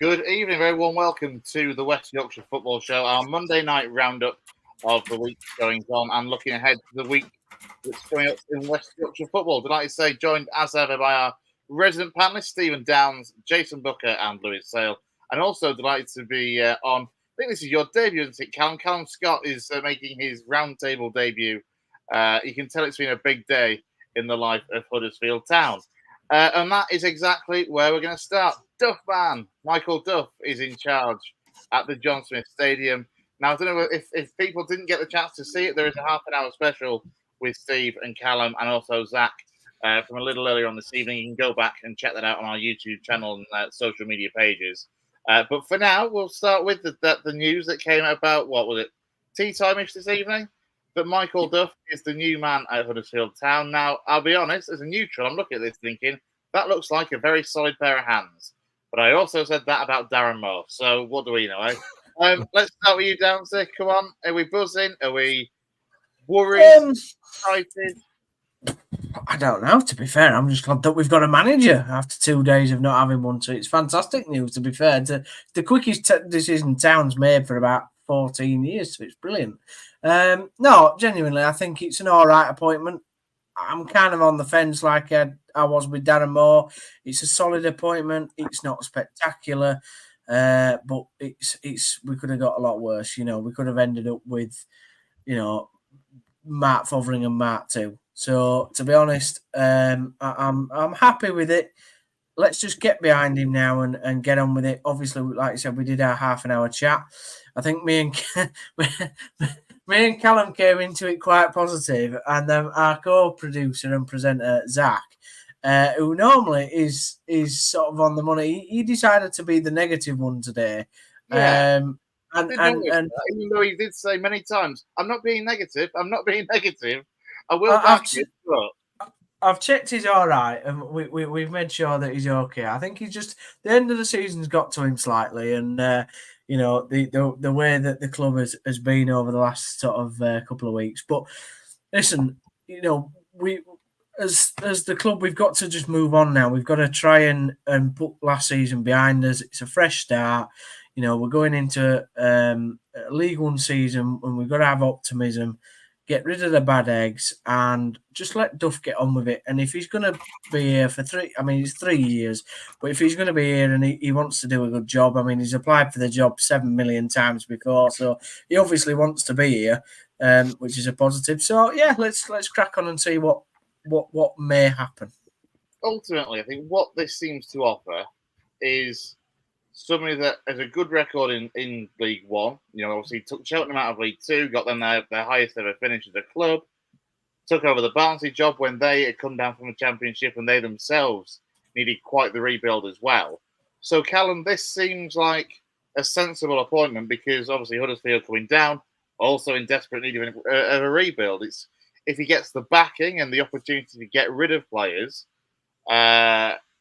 Good evening, very warm welcome to the West Yorkshire Football Show, our Monday night roundup of the week going on and looking ahead to the week that's coming up in West Yorkshire football. Delighted to say, joined as ever by our resident panelists, Stephen Downs, Jayson Boocker and Lewis Sale. And also delighted to be on, I think this is your debut, isn't it, Callum? Callum Scott is making his roundtable debut. You can tell it's been a big day in the life of Huddersfield Town. And that is exactly where we're going to start. Duff Man, Michael Duff, is in charge at the John Smith Stadium. Now, I don't know if people didn't get the chance to see it, there is a half an hour special with Steve and Callum and also Zach from a little earlier on this evening. You can go back and check that out on our YouTube channel and social media pages. But for now, we'll start with the news that came about, what was it, tea time-ish this evening? That Michael Duff is the new man at Huddersfield Town. Now, I'll be honest, as a neutral, I'm looking at this thinking, that looks like a very solid pair of hands. But I also said that about Darren Moore. So what do we know, eh? Let's start with you, Downsy. Come on. Are we buzzing? Are we worried? Excited? I don't know, to be fair. I'm just glad that we've got a manager after 2 days of not having one. So it's fantastic news, to be fair. The quickest decision Town's made for about 14 years, so it's brilliant. No, genuinely, I think it's an all right appointment. I'm kind of on the fence like I was with Darren Moore. It's a solid appointment. It's not spectacular, but it's we could have got a lot worse. You know, we could have ended up with, Matt Fotheringham Mark too. So to be honest, I'm happy with it. Let's just get behind him now and get on with it. Obviously, like I said, we did our half an hour chat. I think me and Callum came into it quite positive, and then our co-producer and presenter Zach, who normally is sort of on the money, he decided to be the negative one today. Yeah. And even though he did say many times, "I'm not being negative. I'm not being negative. I will back you." I've checked he's all right, and we've made sure that he's okay. I think he's just the end of the season's got to him slightly, and the way that the club has been over the last sort of couple of weeks. But listen, we as the club, we've got to just move on now. We've got to try and put last season behind us. It's a fresh start. We're going into a League One season, and we've got to have optimism. Get rid of the bad eggs and just let Duff get on with it. And if he's going to be here for it's 3 years, but if he's going to be here and he wants to do a good job, he's applied for the job 7 million times before, so he obviously wants to be here, which is a positive. So yeah, let's crack on and see what may happen. Ultimately, I think what this seems to offer is somebody that has a good record in League One. Obviously took Cheltenham out of League Two, got them their highest ever finish as a club, took over the Barnsley job when they had come down from the Championship and they themselves needed quite the rebuild as well. So, Callum, this seems like a sensible appointment because obviously Huddersfield coming down, also in desperate need of a rebuild. It's if he gets the backing and the opportunity to get rid of players,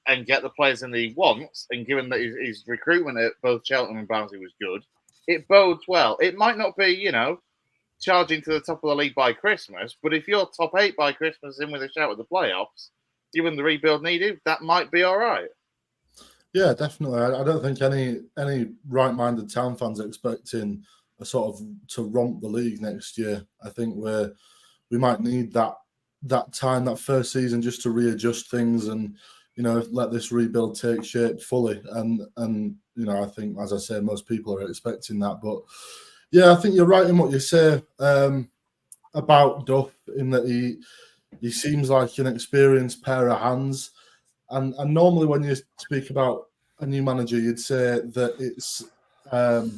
and get the players in that he wants, and given that his recruitment at both Cheltenham and Barnsley was good, it bodes well. It might not be, charging to the top of the league by Christmas, but if you're top 8 by Christmas in with a shout at the playoffs, given the rebuild needed, that might be all right. Yeah, definitely. I don't think any right-minded Town fans are expecting a sort of to romp the league next year. I think we might need that time, that first season, just to readjust things and let this rebuild take shape fully. And I think, as I say, most people are expecting that. But yeah, I think you're right in what you say about Duff, in that he seems like an experienced pair of hands. And normally when you speak about a new manager, you'd say that it's a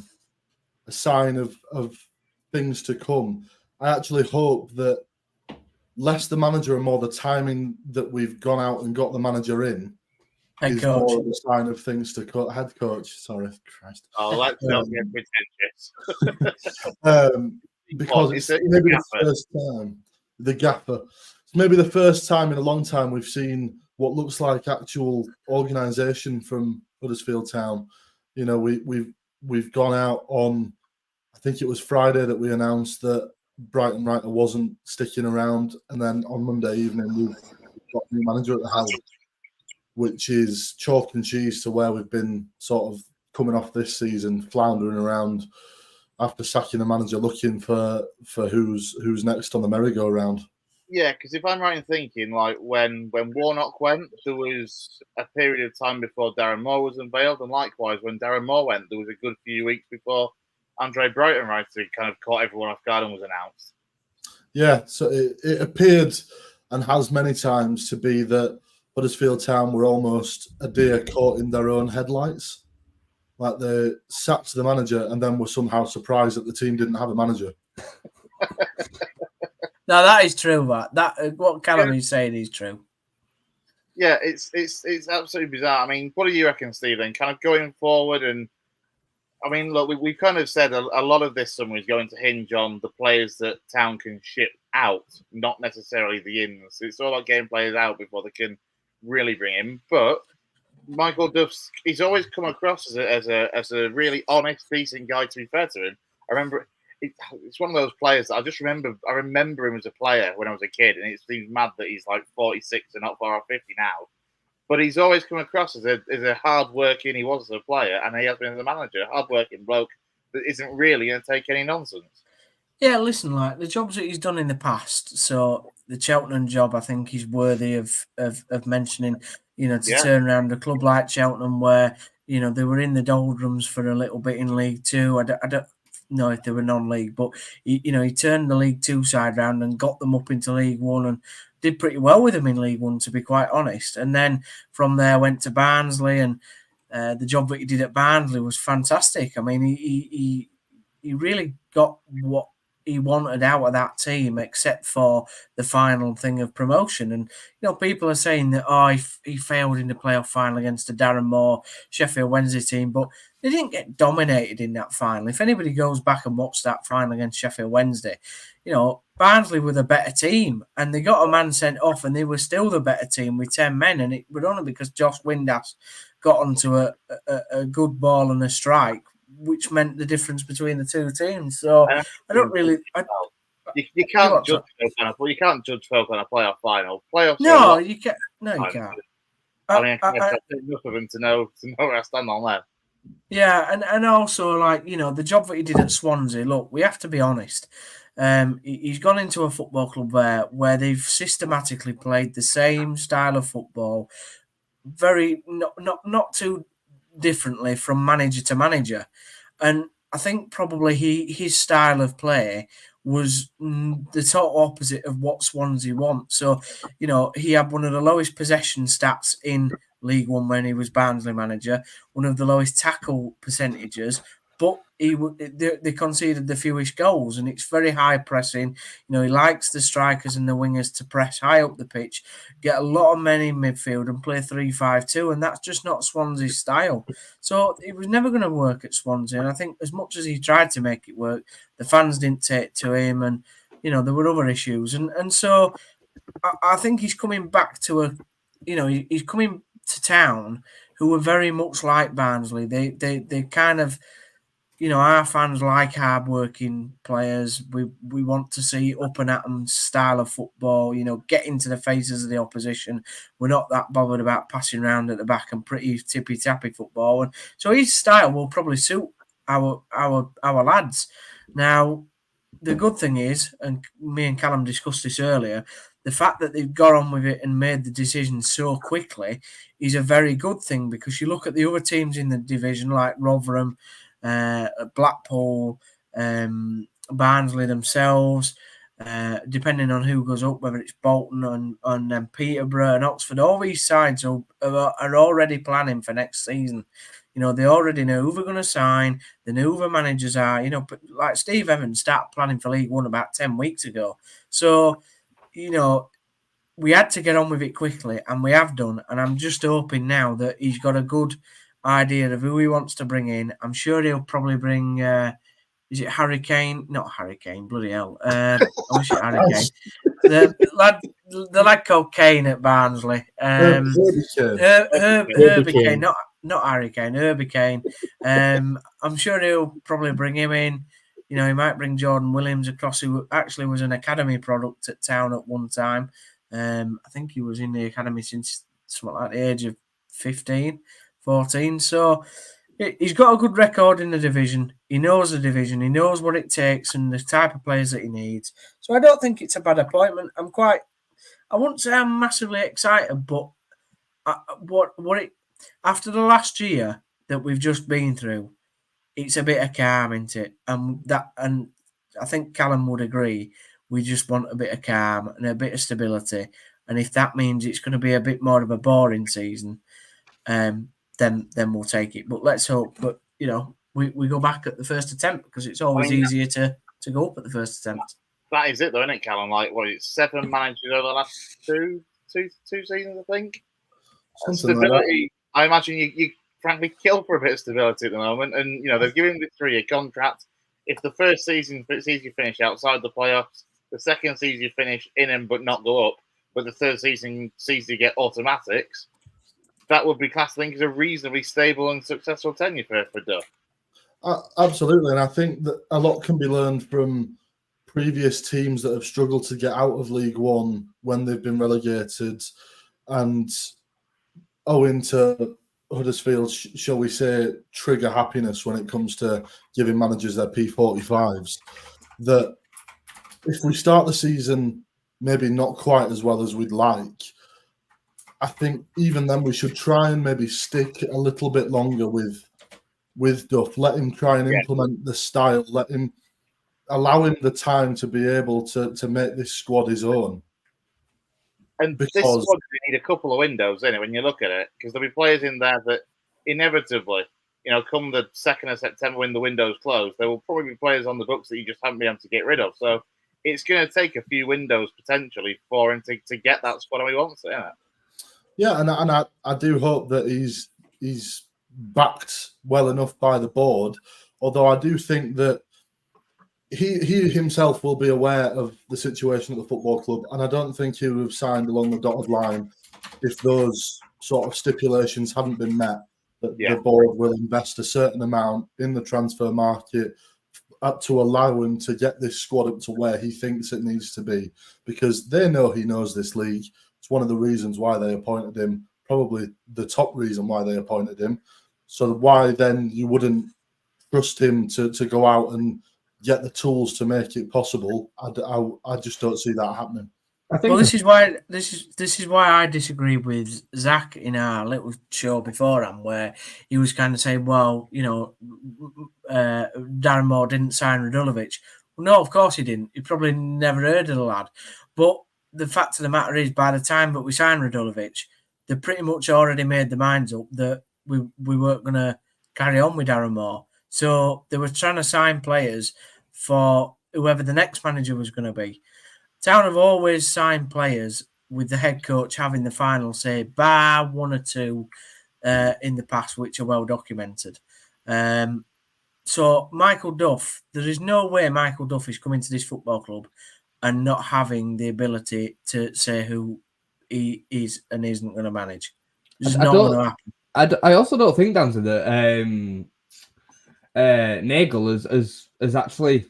sign of things to come. I actually hope that less the manager and more the timing that we've gone out and got the manager in is more of a sign of things to come. Head coach, sorry, Christ. Oh, let's not get pretentious. Because it's maybe the first time, the gaffer. It's maybe the first time in a long time we've seen what looks like actual organisation from Huddersfield Town. We've gone out on, I think it was Friday that we announced that Breitenreiter wasn't sticking around, and then on Monday evening we've got a new manager at the helm, which is chalk and cheese to where we've been sort of coming off this season, floundering around after sacking the manager, looking for who's next on the merry-go-round. Yeah, because if I'm right in thinking, like when Warnock went, there was a period of time before Darren Moore was unveiled, and likewise when Darren Moore went, there was a good few weeks before Andre Breitenreiter kind of caught everyone off guard and was announced. Yeah, so it appeared and has many times to be that Huddersfield Town were almost a deer caught in their own headlights. Like they sacked the manager and then were somehow surprised that the team didn't have a manager. No, that is true. That what Callum is saying is true. Yeah, it's absolutely bizarre. I mean, what do you reckon, Stephen? Kind of going forward, and I mean, look, we kind of said a lot of this summer is going to hinge on the players that Town can ship out, not necessarily the ins. It's all about getting players out before they can really bring in. But Michael Duff's, he's always come across as a really honest, decent guy. To be fair to him, I remember it's one of those players that I remember him as a player when I was a kid, and it seems mad that he's like 46 and not far off 50 now. But he's always come across as a hard-working, he was as a player, and he has been as a manager, hard-working bloke that isn't really going to take any nonsense. Yeah, listen, like the jobs that he's done in the past. So the Cheltenham job, I think, is worthy of mentioning. To turn around a club like Cheltenham, where they were in the doldrums for a little bit in League Two. I don't know if they were non-league, but he turned the League Two side round and got them up into League One and did pretty well with them in League One, to be quite honest. And then from there went to Barnsley, and the job that he did at Barnsley was fantastic. I mean, he really got what he wanted out of that team, except for the final thing of promotion. And people are saying that he failed in the playoff final against the Darren Moore Sheffield Wednesday team, but they didn't get dominated in that final. If anybody goes back and watched that final against Sheffield Wednesday, Barnsley were the better team, and they got a man sent off, and they were still the better team with 10 men, and it was only because Josh Windass got onto a good ball and a strike, which meant the difference between the two teams. So I don't really. You can't judge folk on a playoff final. Playoffs. No, you can't. No, you can't. I mean, I think enough of him to know where I stand on that. Yeah, and also the job that he did at Swansea. Look, we have to be honest. He's gone into a football club where they've systematically played the same style of football, very not too differently from manager to manager, and I think probably his style of play was the total opposite of what Swansea want. So he had one of the lowest possession stats in League One when he was Barnsley manager, one of the lowest tackle percentages, but they conceded the fewest goals, and it's very high pressing. He likes the strikers and the wingers to press high up the pitch, get a lot of men in midfield and play 3-5-2, and that's just not Swansea's style. So it was never going to work at Swansea, and I think as much as he tried to make it work, the fans didn't take to him, and there were other issues, and so I think he's coming back to he's coming to Town, who were very much like Barnsley. They kind of. Our fans like hard-working players. We want to see up and at them style of football, get into the faces of the opposition. We're not that bothered about passing around at the back and pretty tippy-tappy football. And so his style will probably suit our lads. Now, the good thing is, and me and Callum discussed this earlier, the fact that they've got on with it and made the decision so quickly is a very good thing, because you look at the other teams in the division like Rotherham, Blackpool, Barnsley themselves, depending on who goes up, whether it's Bolton and Peterborough and Oxford, all these sides are already planning for next season. They already know who they're going to sign. They know who the managers are. Like Steve Evans started planning for League One about 10 weeks ago. So, we had to get on with it quickly, and we have done. And I'm just hoping now that he's got a good idea of who he wants to bring in. I'm sure he'll probably bring is it Harry Kane? Not Harry Kane, bloody hell. I wish it Harry Kane. The lad called Kane at Barnsley. Herbie Kane, not Harry Kane, Herbie Kane. I'm sure he'll probably bring him in. He might bring Jordan Williams across, who actually was an academy product at Town at one time. I think he was in the academy since something like the age of 15. 14. So, He's got a good record in the division. He knows the division. He knows what it takes and the type of players that he needs. So I don't think it's a bad appointment. I wouldn't say I'm massively excited, but after the last year that we've just been through, it's a bit of calm, isn't it? And I think Callum would agree. We just want a bit of calm and a bit of stability. And if that means it's going to be a bit more of a boring season, then we'll take it. But let's hope. But we go back at the first attempt because it's always easier to go up at the first attempt. That is it, though, isn't it, Callum? Like, it's 7 managers over the last two seasons, I think. Stability. Like that. I imagine you frankly kill for a bit of stability at the moment, and they've given him the 3-year contract. If the first season sees you finish outside the playoffs, the second season you finish in them but not go up, but the third season sees you get automatics, that would be classed, I think, as a reasonably stable and successful tenure for Duff. Absolutely, and I think that a lot can be learned from previous teams that have struggled to get out of League One when they've been relegated, and owing to Huddersfield, shall we say, trigger happiness when it comes to giving managers their P45s, that if we start the season maybe not quite as well as we'd like, I think even then we should try and maybe stick a little bit longer with Duff. Let him try and implement the style. Allow him the time to be able to make this squad his own. And this squad will need a couple of windows in it when you look at it, because there'll be players in there that inevitably, come the 2nd of September when the window's closed, there will probably be players on the books that you just haven't been able to get rid of. So it's going to take a few windows potentially for him to get that squad he wants, isn't it? Yeah, and I do hope that he's backed well enough by the board, although I do think that he himself will be aware of the situation at the football club, and I don't think he would have signed along the dotted line if those sort of stipulations hadn't been met, that the board will invest a certain amount in the transfer market to allow him to get this squad up to where he thinks it needs to be, because they know he knows this league. It's one of the reasons why they appointed him, probably the top reason why they appointed him. So why then you wouldn't trust him to go out and get the tools to make it possible? I just don't see that happening. I think this is why I disagree with Zach in our little show beforehand, where he was kind of saying, well, Darren Moore didn't sign Radulovic. Well, no, of course he didn't. He probably never heard of the lad. But the fact of the matter is, by the time that we signed Radulovic, they pretty much already made their minds up that we weren't going to carry on with Darren Moore. So they were trying to sign players for whoever the next manager was going to be. Town have always signed players with the head coach having the final say, bar 1 or 2 in the past, which are well documented. So Michael Duff, there is no way Michael Duff is coming to this football club and not having the ability to say who he is and isn't going to manage. It's not going to happen. I also don't think, Danza, that Nagel has actually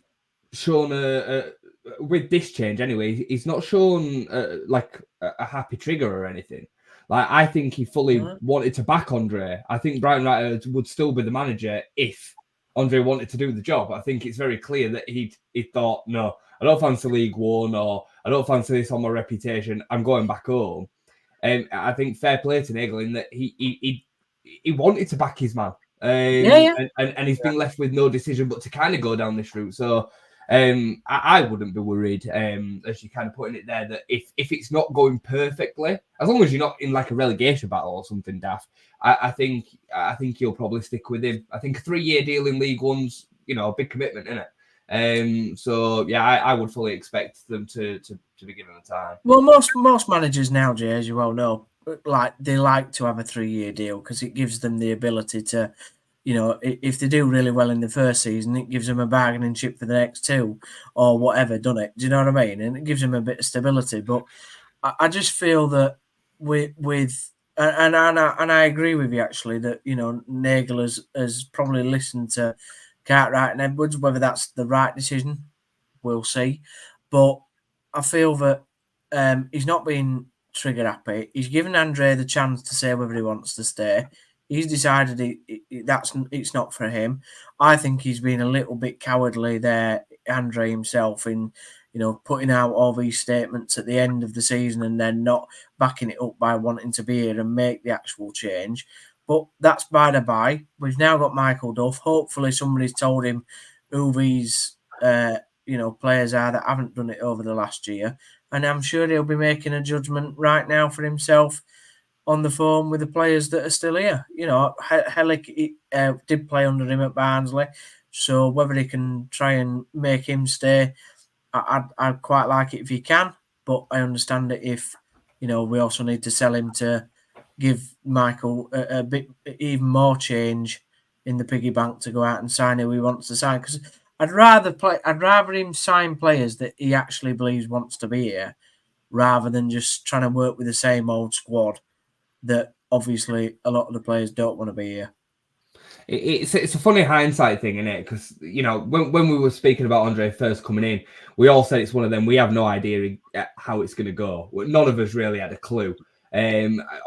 shown with this change anyway. He's not shown like a happy trigger or anything. Like, I think he fully wanted to back Andre. I think Breitenreiter would still be the manager if Andre wanted to do the job. I think it's very clear that he thought, no, I don't fancy League One, or I don't fancy this on my reputation. I'm going back home. And I think fair play to Nagel in that he wanted to back his man. And he's been left with no decision but to kind of go down this route. So I wouldn't be worried, as you're kind of putting it there, that if it's not going perfectly, as long as you're not in like a relegation battle or something daft, I think you'll probably stick with him. I think a 3-year deal in League One's, a big commitment, isn't it? So yeah, I would fully expect them to be given the time. Well, most managers now, Jay, as you well know, they like to have a 3-year deal because it gives them the ability to, if they do really well in the first season, it gives them a bargaining chip for the next 2 or whatever, doesn't it? Do you know what I mean? And it gives them a bit of stability. But I just feel that and I agree with you actually that Nagel has probably listened to Cartwright and Edwards. Whether that's the right decision, we'll see. But I feel that he's not been trigger happy. He's given Andre the chance to say whether he wants to stay. He's decided it's not for him. I think he's been a little bit cowardly there, Andre himself, in putting out all these statements at the end of the season and then not backing it up by wanting to be here and make the actual change. But that's by the by. We've now got Michael Duff. Hopefully somebody's told him who these players are that haven't done it over the last year. And I'm sure he'll be making a judgment right now for himself on the phone with the players that are still here. Hellick did play under him at Barnsley. So whether he can try and make him stay, I'd quite like it if he can. But I understand that if, we also need to sell him to give Michael a bit even more change in the piggy bank to go out and sign who he wants to sign. Because I'd rather him sign players that he actually believes wants to be here, rather than just trying to work with the same old squad that obviously a lot of the players don't want to be here. It's a funny hindsight thing, isn't it? Because when we were speaking about Andre first coming in, we all said it's one of them. We have no idea how it's going to go. None of us really had a clue.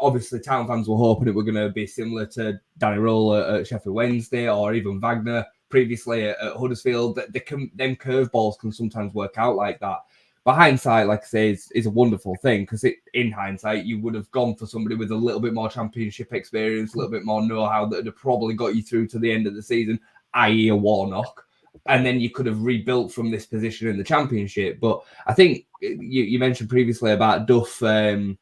Obviously, Town fans were hoping it were going to be similar to Danny Roll at Sheffield Wednesday, or even Wagner previously at Huddersfield. Them curveballs can sometimes work out like that. But hindsight, like I say, is a wonderful thing, because in hindsight, you would have gone for somebody with a little bit more championship experience, a little bit more know-how that would have probably got you through to the end of the season, i.e. a Warnock. And then you could have rebuilt from this position in the championship. But I think you mentioned previously about Duff, being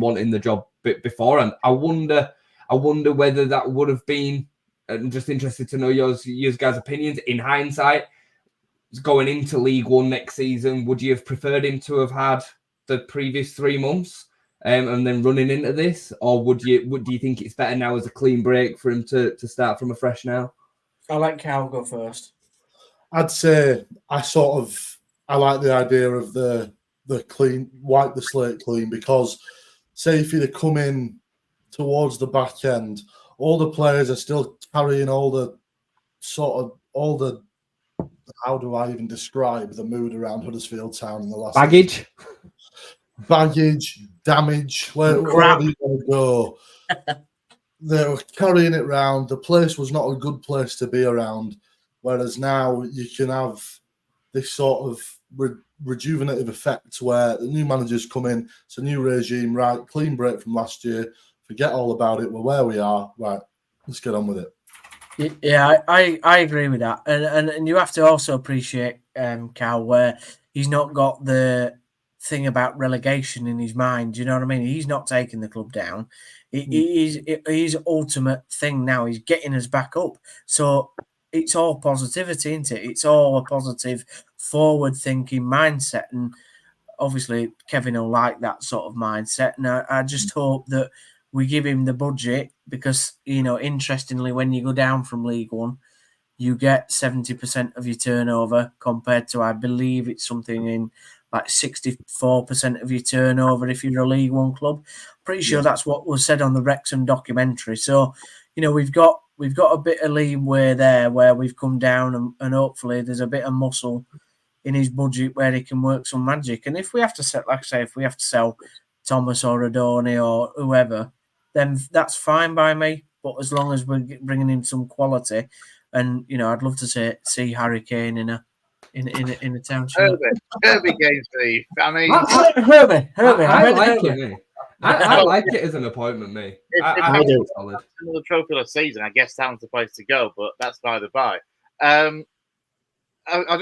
wanting the job before. And I wonder whether that would have been, I'm just interested to know your guys' opinions in hindsight. Going into League One next season, would you have preferred him to have had the previous 3 months and then running into this, or do you think it's better now as a clean break for him to start from afresh now? I'll let Cal go first. I'd say I like the idea of the clean, wipe the slate clean, because say if you'd have come in towards the back end, all the players are still carrying all the how do I even describe the mood around Huddersfield Town in the last baggage, damage, where do you want to go? They were carrying it around. The place was not a good place to be around, whereas now you can have this sort of rejuvenative effect where the new managers come in, it's a new regime, right? Clean break from last year, forget all about it, we're where we are, right? Let's get on with it. Yeah, I agree with that, and you have to also appreciate Cal, where he's not got the thing about relegation in his mind. You know what I mean? He's not taking the club down. His ultimate thing now is getting us back up. So it's all positivity, isn't it? It's all a positive, forward-thinking mindset, and obviously Kevin will like that sort of mindset. And I just hope that we give him the budget, because, interestingly, when you go down from League One, you get 70% of your turnover compared to, I believe it's something in like 64% of your turnover if you're a League One club. Pretty sure that's what was said on the Wrexham documentary. So, we've got a bit of leeway there where we've come down, and hopefully there's a bit of muscle in his budget where he can work some magic. And if we have to sell Thomas or Adoni or whoever, then that's fine by me. But as long as we're bringing in some quality, and I'd love to see Harry Kane in a town shirt. Herbie games, Steve. I mean, Herbie. I like it, mate. I like it as an appointment, mate. I do. Solid. Another trophyless season, I guess Town's the place to go, but that's by the by.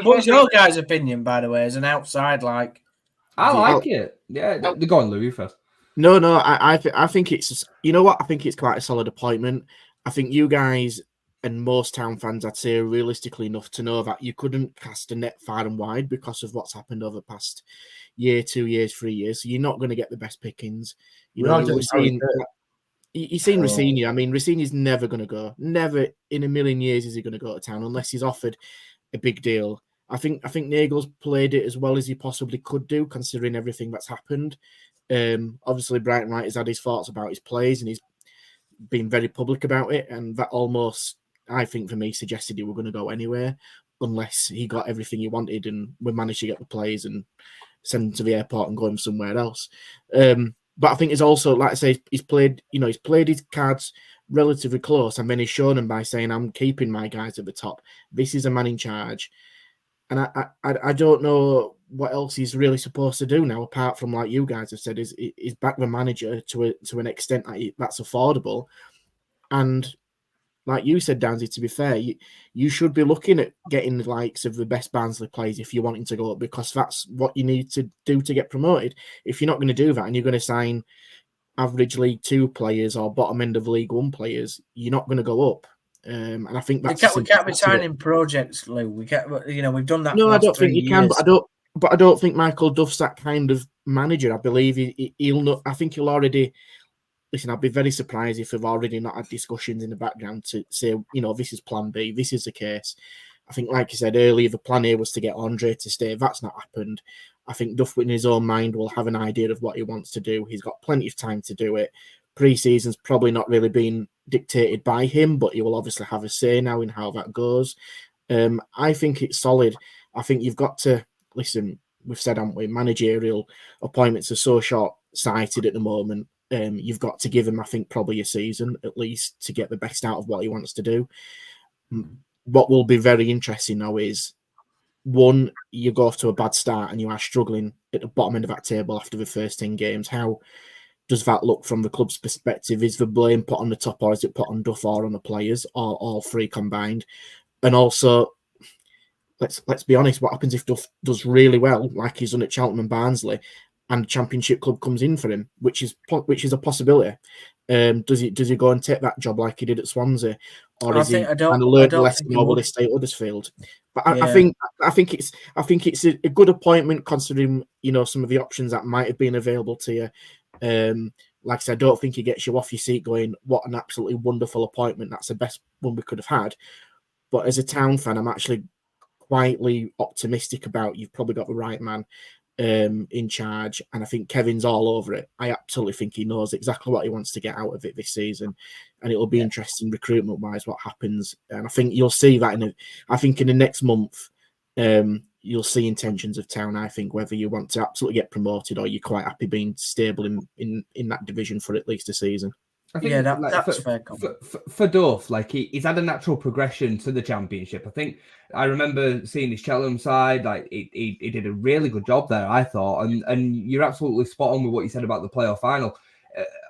What's your guys' opinion, by the way, as an outside? I like it. Yeah, go on, Louis first. No, I think it's, I think it's quite a solid appointment. I think you guys and most Town fans, I'd say, are realistically enough to know that you couldn't cast a net far and wide because of what's happened over the past year, 2 years, 3 years. So you're not going to get the best pickings. You've seen Rossini. I mean, Rossini's never going to go. Never in a million years is he going to go to Town unless he's offered a big deal. I think Nagel's played it as well as he possibly could do, considering everything that's happened. Obviously, Breitenreiter's had his thoughts about his plays, and he's been very public about it. And that almost, I think, for me, suggested he were going to go anywhere unless he got everything he wanted and we managed to get the plays and send him to the airport and go him somewhere else. But I think he's also, like I say, he's played his cards relatively close, and then he's shown them by saying, "I'm keeping my guys at the top. This is a man in charge." And I don't know what else he's really supposed to do now, apart from, like you guys have said, is back the manager to an extent that's affordable. And like you said, Danzy, to be fair, you should be looking at getting the likes of the best Barnsley players if you're wanting to go up, because that's what you need to do to get promoted. If you're not going to do that and you're going to sign average League Two players or bottom end of League One players, you're not going to go up. And I think that's we can't be signing projects, Lou. We can't. We've done that. No, for I don't think you can. years. But I don't think Michael Duff's that kind of manager. I believe he'll not. I think he'll already. Listen, I'd be very surprised if we've already not had discussions in the background to say, this is Plan B. This is the case. I think, like you said earlier, the plan A was to get Andre to stay. That's not happened. I think Duff, in his own mind, will have an idea of what he wants to do. He's got plenty of time to do it. Pre-season's probably not really been dictated by him, but he will obviously have a say now in how that goes. I think it's solid. I think you've got to listen. We've said, haven't we? Managerial appointments are so short-sighted at the moment. You've got to give him, I think, probably a season at least to get the best out of what he wants to do. What will be very interesting now is, one, you go off to a bad start and you are struggling at the bottom end of that table after the first 10 games. How does that look from the club's perspective? Is the blame put on the top, or is it put on Duff or on the players, or all three combined? And also, let's be honest, what happens if Duff does really well, like he's done at Cheltenham and Barnsley, and the Championship club comes in for him, which is a possibility? Does he go and take that job like he did at Swansea, or is he kind of learn a lesson, or will he stay at Huddersfield? But I think it's a good appointment, considering some of the options that might have been available to you. Like I said, I don't think he gets you off your seat going, "What an absolutely wonderful appointment! That's the best one we could have had." But as a Town fan, I'm actually quietly optimistic about you've probably got the right man in charge, and I think Kevin's all over it. I absolutely think he knows exactly what he wants to get out of it this season, and it'll be interesting recruitment wise what happens. And I think you'll see that in the next month. You'll see intentions of Town. I think whether you want to absolutely get promoted or you're quite happy being stable in that division for at least a season. I think, that's fair. For Duff, he's had a natural progression to the Championship. I think I remember seeing his Cheltenham side. He did a really good job there, I thought. And you're absolutely spot on with what you said about the playoff final.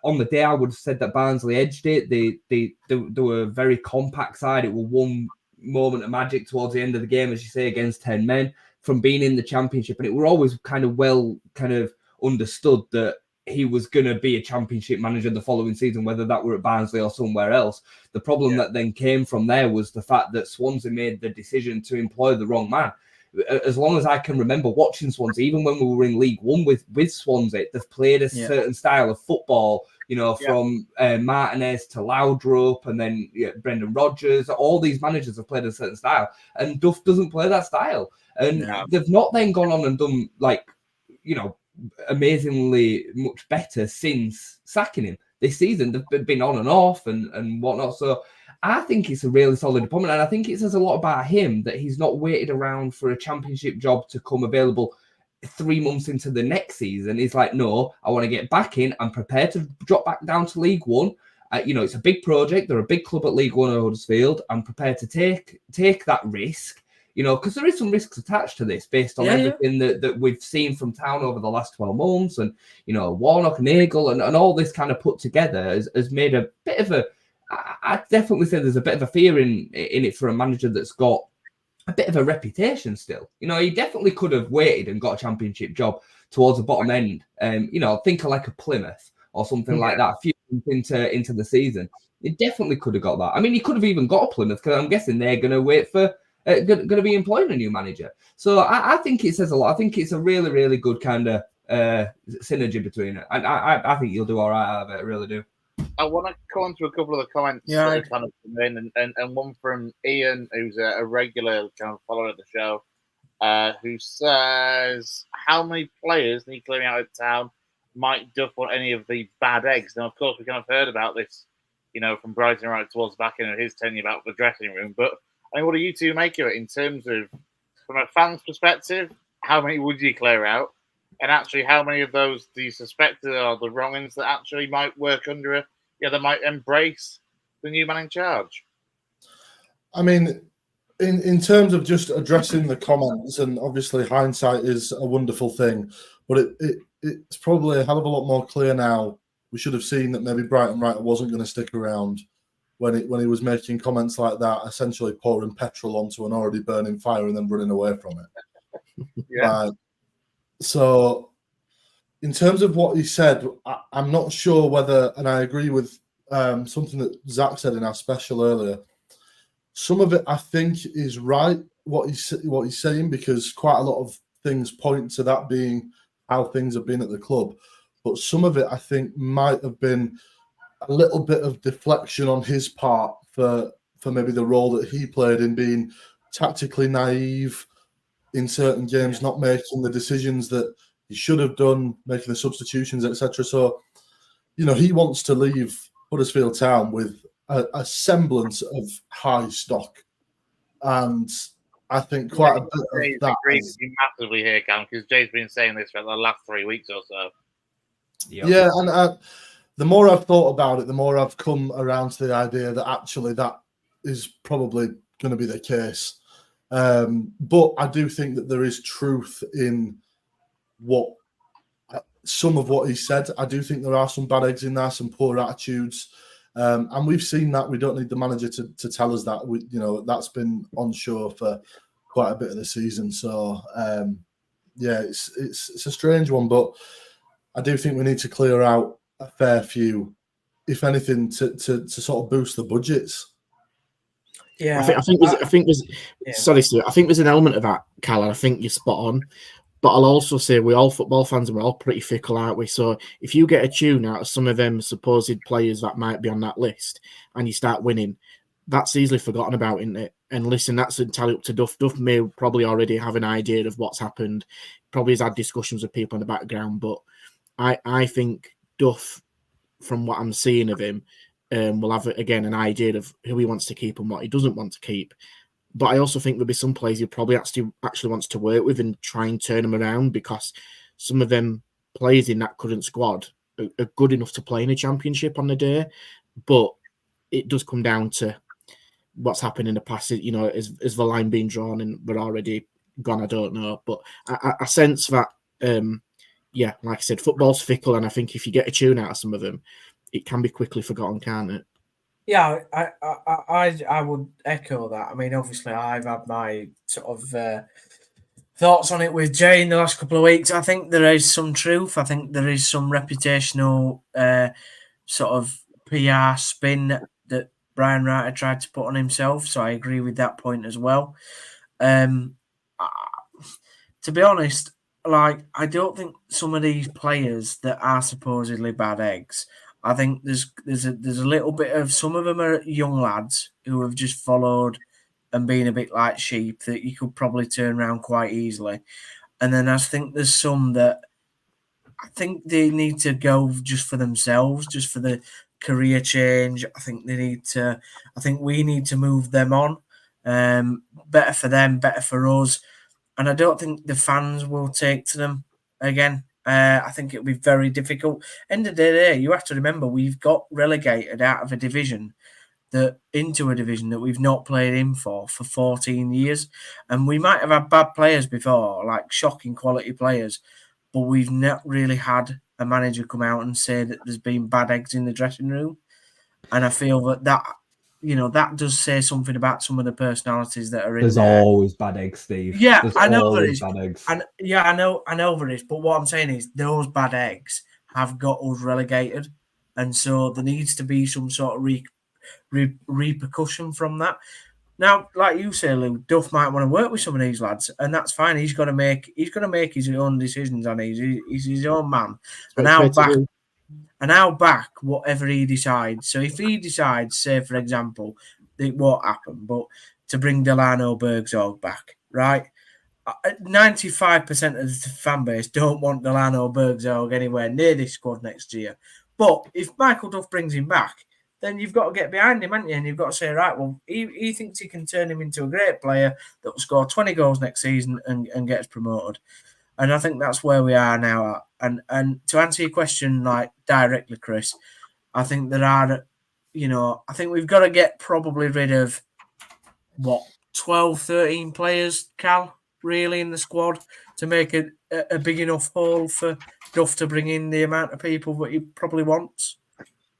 On the day, I would have said that Barnsley edged it. They were a very compact side. It was one moment of magic towards the end of the game, as you say, against 10 men from being in the Championship. And it were always kind of understood that he was going to be a Championship manager the following season, whether that were at Barnsley or somewhere else. The problem that then came from there was the fact that Swansea made the decision to employ the wrong man. As long as I can remember watching Swansea, even when we were in League One with Swansea, they've played a certain style of football, from Martinez to Laudrup, and then Brendan Rodgers. All these managers have played a certain style, and Duff doesn't play that style. And they've not then gone on and done amazingly much better since sacking him this season. They've been on and off and whatnot. So I think it's a really solid appointment, and I think it says a lot about him that he's not waited around for a Championship job to come available 3 months into the next season. He's like, no, I want to get back in. I'm prepared to drop back down to League One. It's a big project. They're a big club at League One at Huddersfield. I'm prepared to take that risk. Because there is some risks attached to this based on everything that we've seen from Town over the last 12 months. And, Warnock and Nagel and all this kind of put together has made a bit of a... I definitely say there's a bit of a fear in it for a manager that's got a bit of a reputation still. He definitely could have waited and got a Championship job towards the bottom end. Think of like a Plymouth or something like that, a few months into the season. He definitely could have got that. I mean, he could have even got a Plymouth, because I'm guessing they're going to wait for... going to be employing a new manager. So I think it says a lot. I think it's a really, really good kind of synergy between it. And I think you'll do all right out of it. I really do. I want to come on to a couple of the comments that are kind of come in, and one from Ian, who's a regular kind of follower of the show, who says, how many players, and he clearing out of Town, might Duff want any of the bad eggs? Now, of course, we kind of heard about this, from Breitenreiter towards the back end of his tenure about the dressing room, but I mean, what do you two make of it in terms of, from a fan's perspective, how many would you clear out? And actually, how many of those do you suspect are the wrong-uns that actually might work under that might embrace the new man in charge? I mean, in terms of just addressing the comments, and obviously hindsight is a wonderful thing, but it's probably a hell of a lot more clear now. We should have seen that maybe Breitenreiter wasn't going to stick around when he was making comments like that, essentially pouring petrol onto an already burning fire and then running away from it. Yeah. So, in terms of what he said, I'm not sure whether, and I agree with something that Zach said in our special earlier. Some of it, I think, is right, what he's saying, because quite a lot of things point to that being how things have been at the club. But some of it, I think, might have been a little bit of deflection on his part for maybe the role that he played in being tactically naive in certain games, not making the decisions that he should have done, making the substitutions, etc. So, he wants to leave Huddersfield Town with a semblance of high stock, and I think quite a bit of that. I agree with you massively here, Cam, because Jay's been saying this for the last 3 weeks or so. Yep. Yeah, and the more I've thought about it, the more I've come around to the idea that actually that is probably going to be the case. But I do think that there is truth in some of what he said. I do think there are some bad eggs in there, some poor attitudes. And we've seen that. We don't need the manager to tell us that. That's been on show for quite a bit of the season. So, it's a strange one, but I do think we need to clear out a fair few, if anything, to sort of boost the budgets. Yeah, I think there's sorry, Stuart. I think there's an element of that, Cal, and I think you're spot on. But I'll also say we're all football fans and we're all pretty fickle, aren't we? So if you get a tune out of some of them supposed players that might be on that list and you start winning, that's easily forgotten about, isn't it? And listen, that's entirely up to Duff. Duff may probably already have an idea of what's happened. Probably has had discussions with people in the background. But I think Duff, from what I'm seeing of him, will have, again, an idea of who he wants to keep and what he doesn't want to keep. But I also think there'll be some players he probably actually wants to work with and try and turn them around, because some of them players in that current squad are good enough to play in a championship on the day. But it does come down to what's happened in the past. Is the line being drawn and we're already gone? I don't know. But I sense that, like I said, football's fickle. And I think if you get a tune out of some of them, it can be quickly forgotten, can't it? Yeah, I would echo that. I mean, obviously, I've had my sort of thoughts on it with Jay in the last couple of weeks. I think there is some truth. I think there is some reputational sort of PR spin that Breitenreiter tried to put on himself. So I agree with that point as well. To be honest, I don't think some of these players that are supposedly bad eggs, I think there's a little bit of, some of them are young lads who have just followed and been a bit like sheep that you could probably turn around quite easily. And then I think there's some that I think they need to go just for themselves, just for the career change. I think we need to move them on. Better for them, better for us. And I don't think the fans will take to them again. I think it'll be very difficult. End of the day, you have to remember we've got relegated out of a division into a division that we've not played in for 14 years. And we might have had bad players before, like shocking quality players, but we've not really had a manager come out and say that there's been bad eggs in the dressing room. And I feel that does say something about some of the personalities that are in there. There's always bad eggs, Steve. Yeah, There's I know there always is. bad eggs. And yeah, I know there is. But what I'm saying is those bad eggs have got us relegated. And so there needs to be some sort of repercussion from that. Now, like you say, Lou, Duff might want to work with some of these lads, and that's fine. He's got to make his own decisions, and he's his own man. And I'll back whatever he decides. So if he decides, say for example, it won't happen, but to bring Delano Bergzorg back, right? 95% of the fan base don't want Delano Bergzorg anywhere near this squad next year. But if Michael Duff brings him back, then you've got to get behind him, haven't you? And you've got to say, right, well, he thinks he can turn him into a great player that will score 20 goals next season and gets promoted. And I think that's where we are now. And to answer your question, like directly, Chris, I think there are, I think we've got to get probably rid of 12, 13 players, Cal, really, in the squad to make a big enough hole for Duff to bring in the amount of people that he probably wants.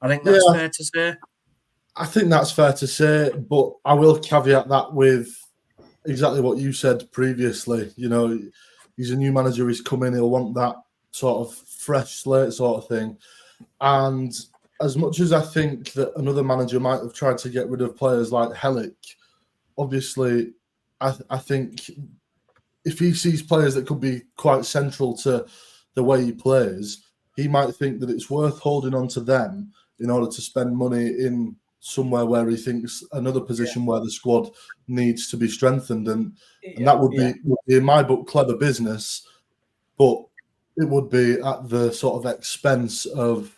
I think that's fair to say. I think that's fair to say, but I will caveat that with exactly what you said previously. He's a new manager, he's come in, he'll want that sort of fresh slate sort of thing. And as much as I think that another manager might have tried to get rid of players like Hellick, obviously, I think if he sees players that could be quite central to the way he plays, he might think that it's worth holding on to them in order to spend money in somewhere where he thinks another position where the squad needs to be strengthened. And that would be, in my book, clever business, but it would be at the sort of expense of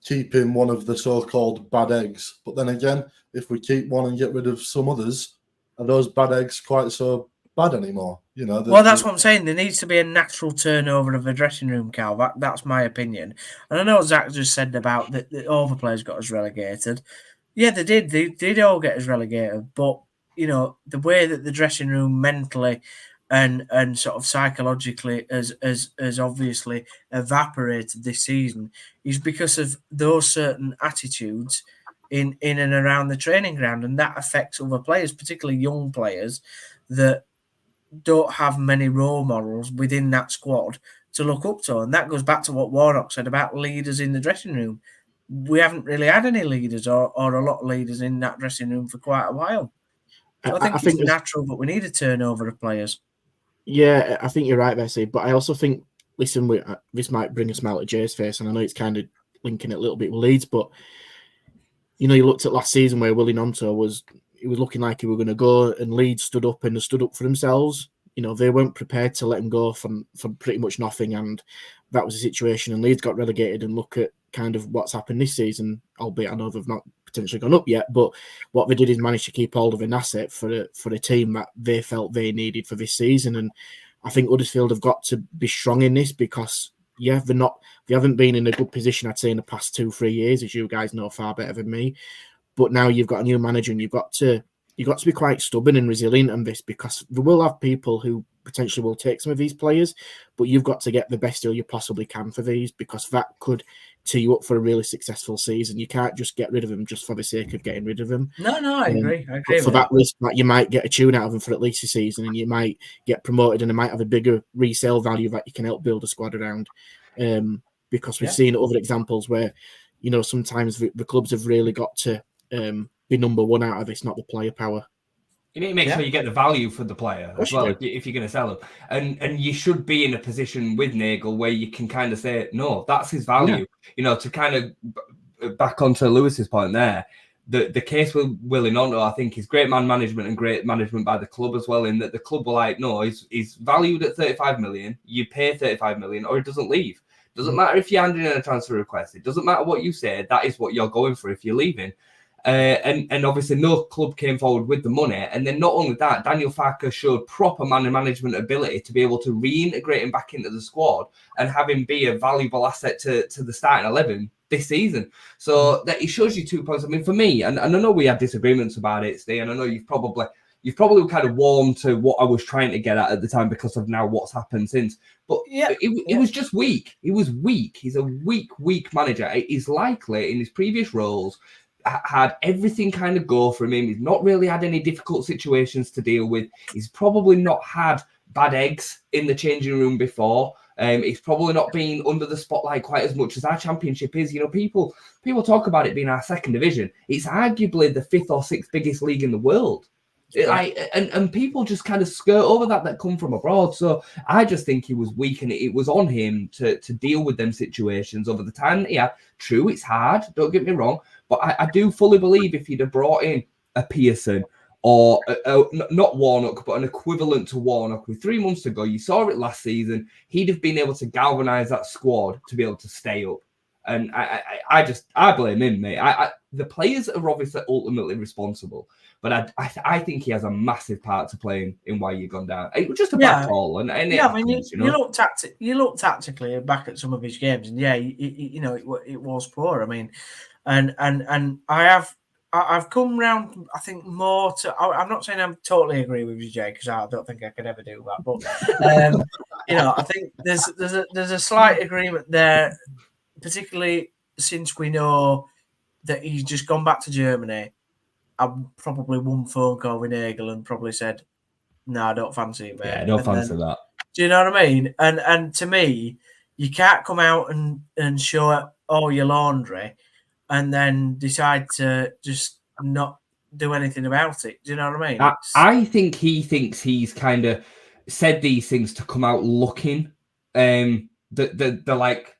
keeping one of the so-called bad eggs. But then again, if we keep one and get rid of some others, are those bad eggs quite so bad anymore? Well, that's what I'm saying. There needs to be a natural turnover of a dressing room, Cal. That's my opinion. And I know Zach just said about that all the players got us relegated. Yeah, they did. They did all get us relegated. But, the way that the dressing room mentally and sort of psychologically has obviously evaporated this season is because of those certain attitudes in and around the training ground. And that affects other players, particularly young players that don't have many role models within that squad to look up to. And that goes back to what Warnock said about leaders in the dressing room. We haven't really had any leaders or a lot of leaders in that dressing room for quite a while. So I think it's natural, but we need a turnover of players. Yeah, I think you're right, Bessie. But I also think, listen, this might bring a smile to Jay's face, and I know it's kind of linking it a little bit with Leeds, but, you looked at last season where Willie Gnonto was looking like he were going to go, and Leeds stood up for themselves. They weren't prepared to let him go for pretty much nothing, and that was the situation. And Leeds got relegated, and look at kind of what's happened this season, albeit I know they've not potentially gone up yet, but what they did is manage to keep hold of an asset for a team that they felt they needed for this season. And I think Huddersfield have got to be strong in this because, they haven't been in a good position, I'd say, in the past 2-3 years, as you guys know far better than me. But now you've got a new manager and you've got to be quite stubborn and resilient on this, because we will have people who potentially will take some of these players, but you've got to get the best deal you possibly can for these, because that could tee you up for a really successful season. You can't just get rid of them just for the sake of getting rid of them. No, I agree. I agree. For that risk, that you might get a tune out of them for at least a season, and you might get promoted, and they might have a bigger resale value that you can help build a squad around. Because we've seen other examples where, sometimes the clubs have really got to be number one out of this, not the player power. You need to make sure you get the value for the player as well if you're going to sell him. And you should be in a position with Nagel where you can kind of say, no, that's his value. To kind of back onto Lewis's point there, the case with Willie Gnonto, I think, is great man management and great management by the club as well, in that the club were like, no, he's valued at 35 million. You pay 35 million or he doesn't leave. Doesn't matter if you're handing in a transfer request. It doesn't matter what you say. That is what you're going for if you're leaving. And obviously no club came forward with the money. And then not only that, Daniel Farker showed proper man management ability to be able to reintegrate him back into the squad and have him be a valuable asset to the starting 11 this season. So that it shows you 2 points. I mean, for me, and I know we had disagreements about it, Steve, and I know you've probably kind of warmed to what I was trying to get at the time because of now what's happened since. But it was just weak. He was weak. He's a weak manager. He's likely in his previous roles had everything kind of go for him. He's not really had any difficult situations to deal with. He's probably not had bad eggs in the changing room before. He's probably not been under the spotlight quite as much as our championship is. People talk about it being our second division. It's arguably the 5th or 6th biggest league in the world. And people just kind of skirt over that come from abroad. So I just think he was weak, and it was on him to deal with them situations over the time that he had. True, it's hard, don't get me wrong, but I do fully believe if he'd have brought in a Pearson or not Warnock, but an equivalent to Warnock with 3 months ago, you saw it last season, he'd have been able to galvanise that squad to be able to stay up. And I blame him, mate. The players are obviously ultimately responsible, but I think he has a massive part to play in why you've gone down. It was just a bad call, and I mean, you look tactically back at some of his games, and it was poor. I mean, and I've come round, I think, more to. I'm not saying I'm totally agree with you, Jay, because I don't think I could ever do that. But I think there's a slight agreement there, particularly since we know that he's just gone back to Germany. I probably one phone call with Nagel and probably said, "No, I don't fancy it, mate." Yeah, I don't fancy that. Do you know what I mean? And to me, you can't come out and show all your laundry and then decide to just not do anything about it. Do you know what I mean? I think he thinks he's kind of said these things to come out looking the like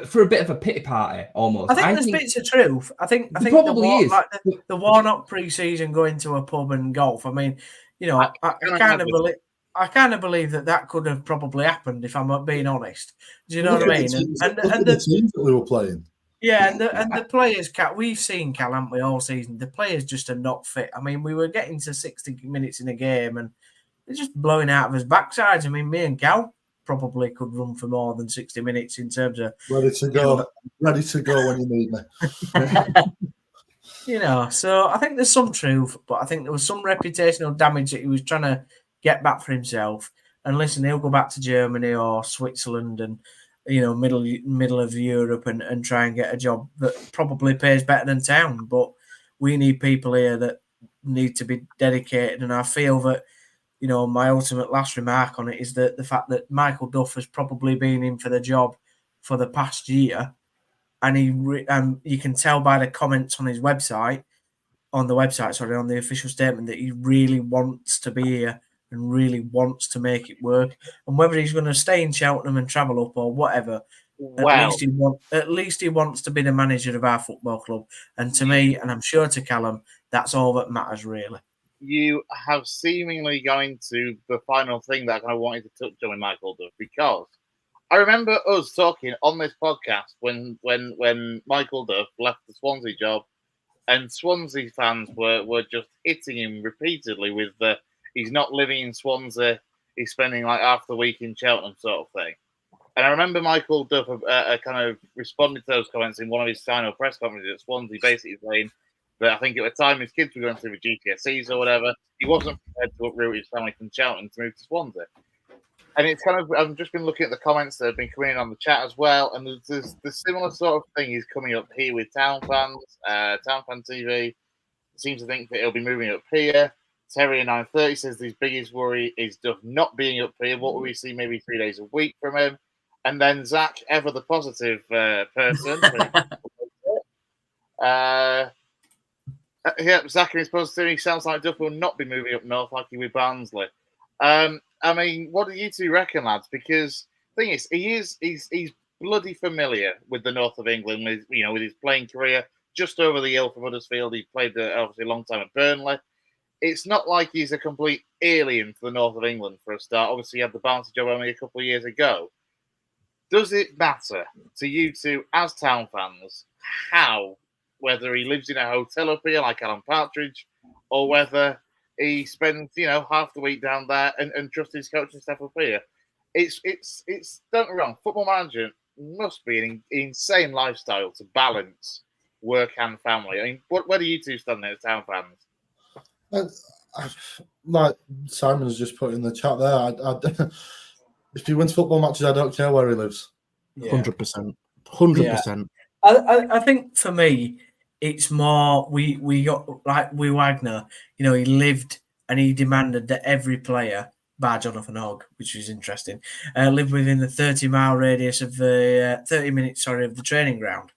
for a bit of a pity party almost. I think there's bits of truth. I think probably is like the Warnock pre-season going to a pub and golf. I mean, I kind of believe that could have probably happened if I'm being honest. Do you know what I mean? And the teams that we were playing. Yeah, and the players, we've seen Cal, haven't we, all season? The players just are not fit. I mean, we were getting to 60 minutes in a game and they're just blowing out of his backsides. I mean, me and Cal probably could run for more than 60 minutes in terms of ready to go when you need me. So I think there's some truth, but I think there was some reputational damage that he was trying to get back for himself. And listen, he'll go back to Germany or Switzerland and middle of Europe and try and get a job that probably pays better than Town. But we need people here that need to be dedicated. And I feel that, my ultimate last remark on it is that the fact that Michael Duff has probably been in for the job for the past year. And you can tell by the comments on his website, on the official statement, that he really wants to be here and really wants to make it work. And whether he's going to stay in Cheltenham and travel up or whatever, at least he wants to be the manager of our football club. And to me, and I'm sure to Callum, that's all that matters, really. You have seemingly gone into the final thing that I kind of wanted to touch on with Michael Duff, because I remember us talking on this podcast when Michael Duff left the Swansea job, and Swansea fans were just hitting him repeatedly with the he's not living in Swansea, he's spending like half the week in Cheltenham sort of thing. And I remember Michael Duff kind of responded to those comments in one of his final press conferences at Swansea, basically saying that I think at the time his kids were going through the GCSEs or whatever, he wasn't prepared to uproot his family from Cheltenham to move to Swansea. And it's kind of, I've just been looking at the comments that have been coming in on the chat as well, and there's the similar sort of thing is coming up here with Town fans. Town Fan TV seems to think that he'll be moving up here. Terry 930 says his biggest worry is Duff not being up here. What will we see maybe 3 days a week from him? And then Zach, ever the positive person. Zach is positive. He sounds like Duff will not be moving up north like he with Barnsley. I mean, what do you two reckon, lads? Because the thing is, he's bloody familiar with the north of England, with his playing career just over the hill from Huddersfield. He played obviously a long time at Burnley. It's not like he's a complete alien to the north of England for a start. Obviously, he had the Barnsley job only a couple of years ago. Does it matter to you two as Town fans whether he lives in a hotel up here like Alan Partridge, or whether he spends half the week down there and trusts his coaching staff up here? It's don't get me wrong, football management must be an insane lifestyle to balance work and family. I mean, where do you two stand there as Town fans? Like Simon's just put in the chat there, if he wins football matches, I don't care where he lives. 100%. 100%. I think for me, it's more we got like with Wagner. He lived and he demanded that every player, bar Jonathan Hogg, which is interesting, lived within the 30-mile radius of the 30 minutes, of the training ground.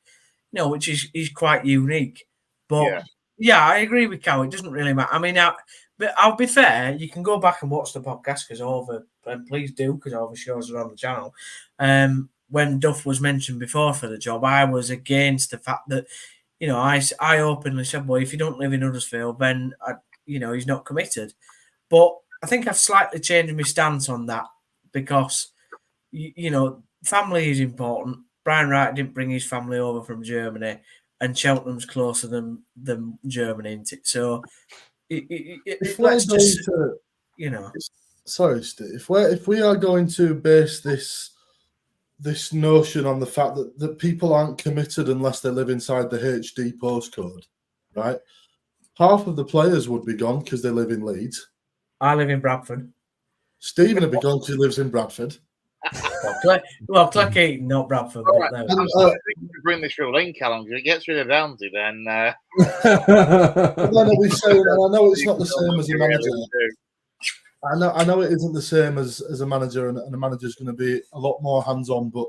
Which is quite unique. But yeah, I agree with Cal. It doesn't really matter. I mean, but I'll be fair. You can go back and watch the podcast please do, because all the shows are on the channel. When Duff was mentioned before for the job, I was against the fact that, I openly said, well, if you don't live in Huddersfield, then, he's not committed. But I think I've slightly changed my stance on that because, family is important. Breitenreiter didn't bring his family over from Germany, and Cheltenham's closer than Germany, isn't it? So let's just, you know. Sorry, Steve. If we are going to base this notion on the fact that people aren't committed unless they live inside the HD postcode, right? Half of the players would be gone because they live in Leeds. I live in Bradford. Stephen would be gone because he lives in Bradford. Well, Cleckheaton, not Bradford. Right. But I'm sorry to bring this rule in, Callum, because it gets rid of Downsy, then... And I know it's not the same as a manager. I know it isn't the same as a manager, and a manager's going to be a lot more hands-on, but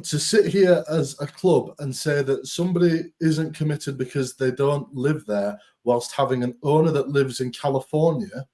to sit here as a club and say that somebody isn't committed because they don't live there, whilst having an owner that lives in California...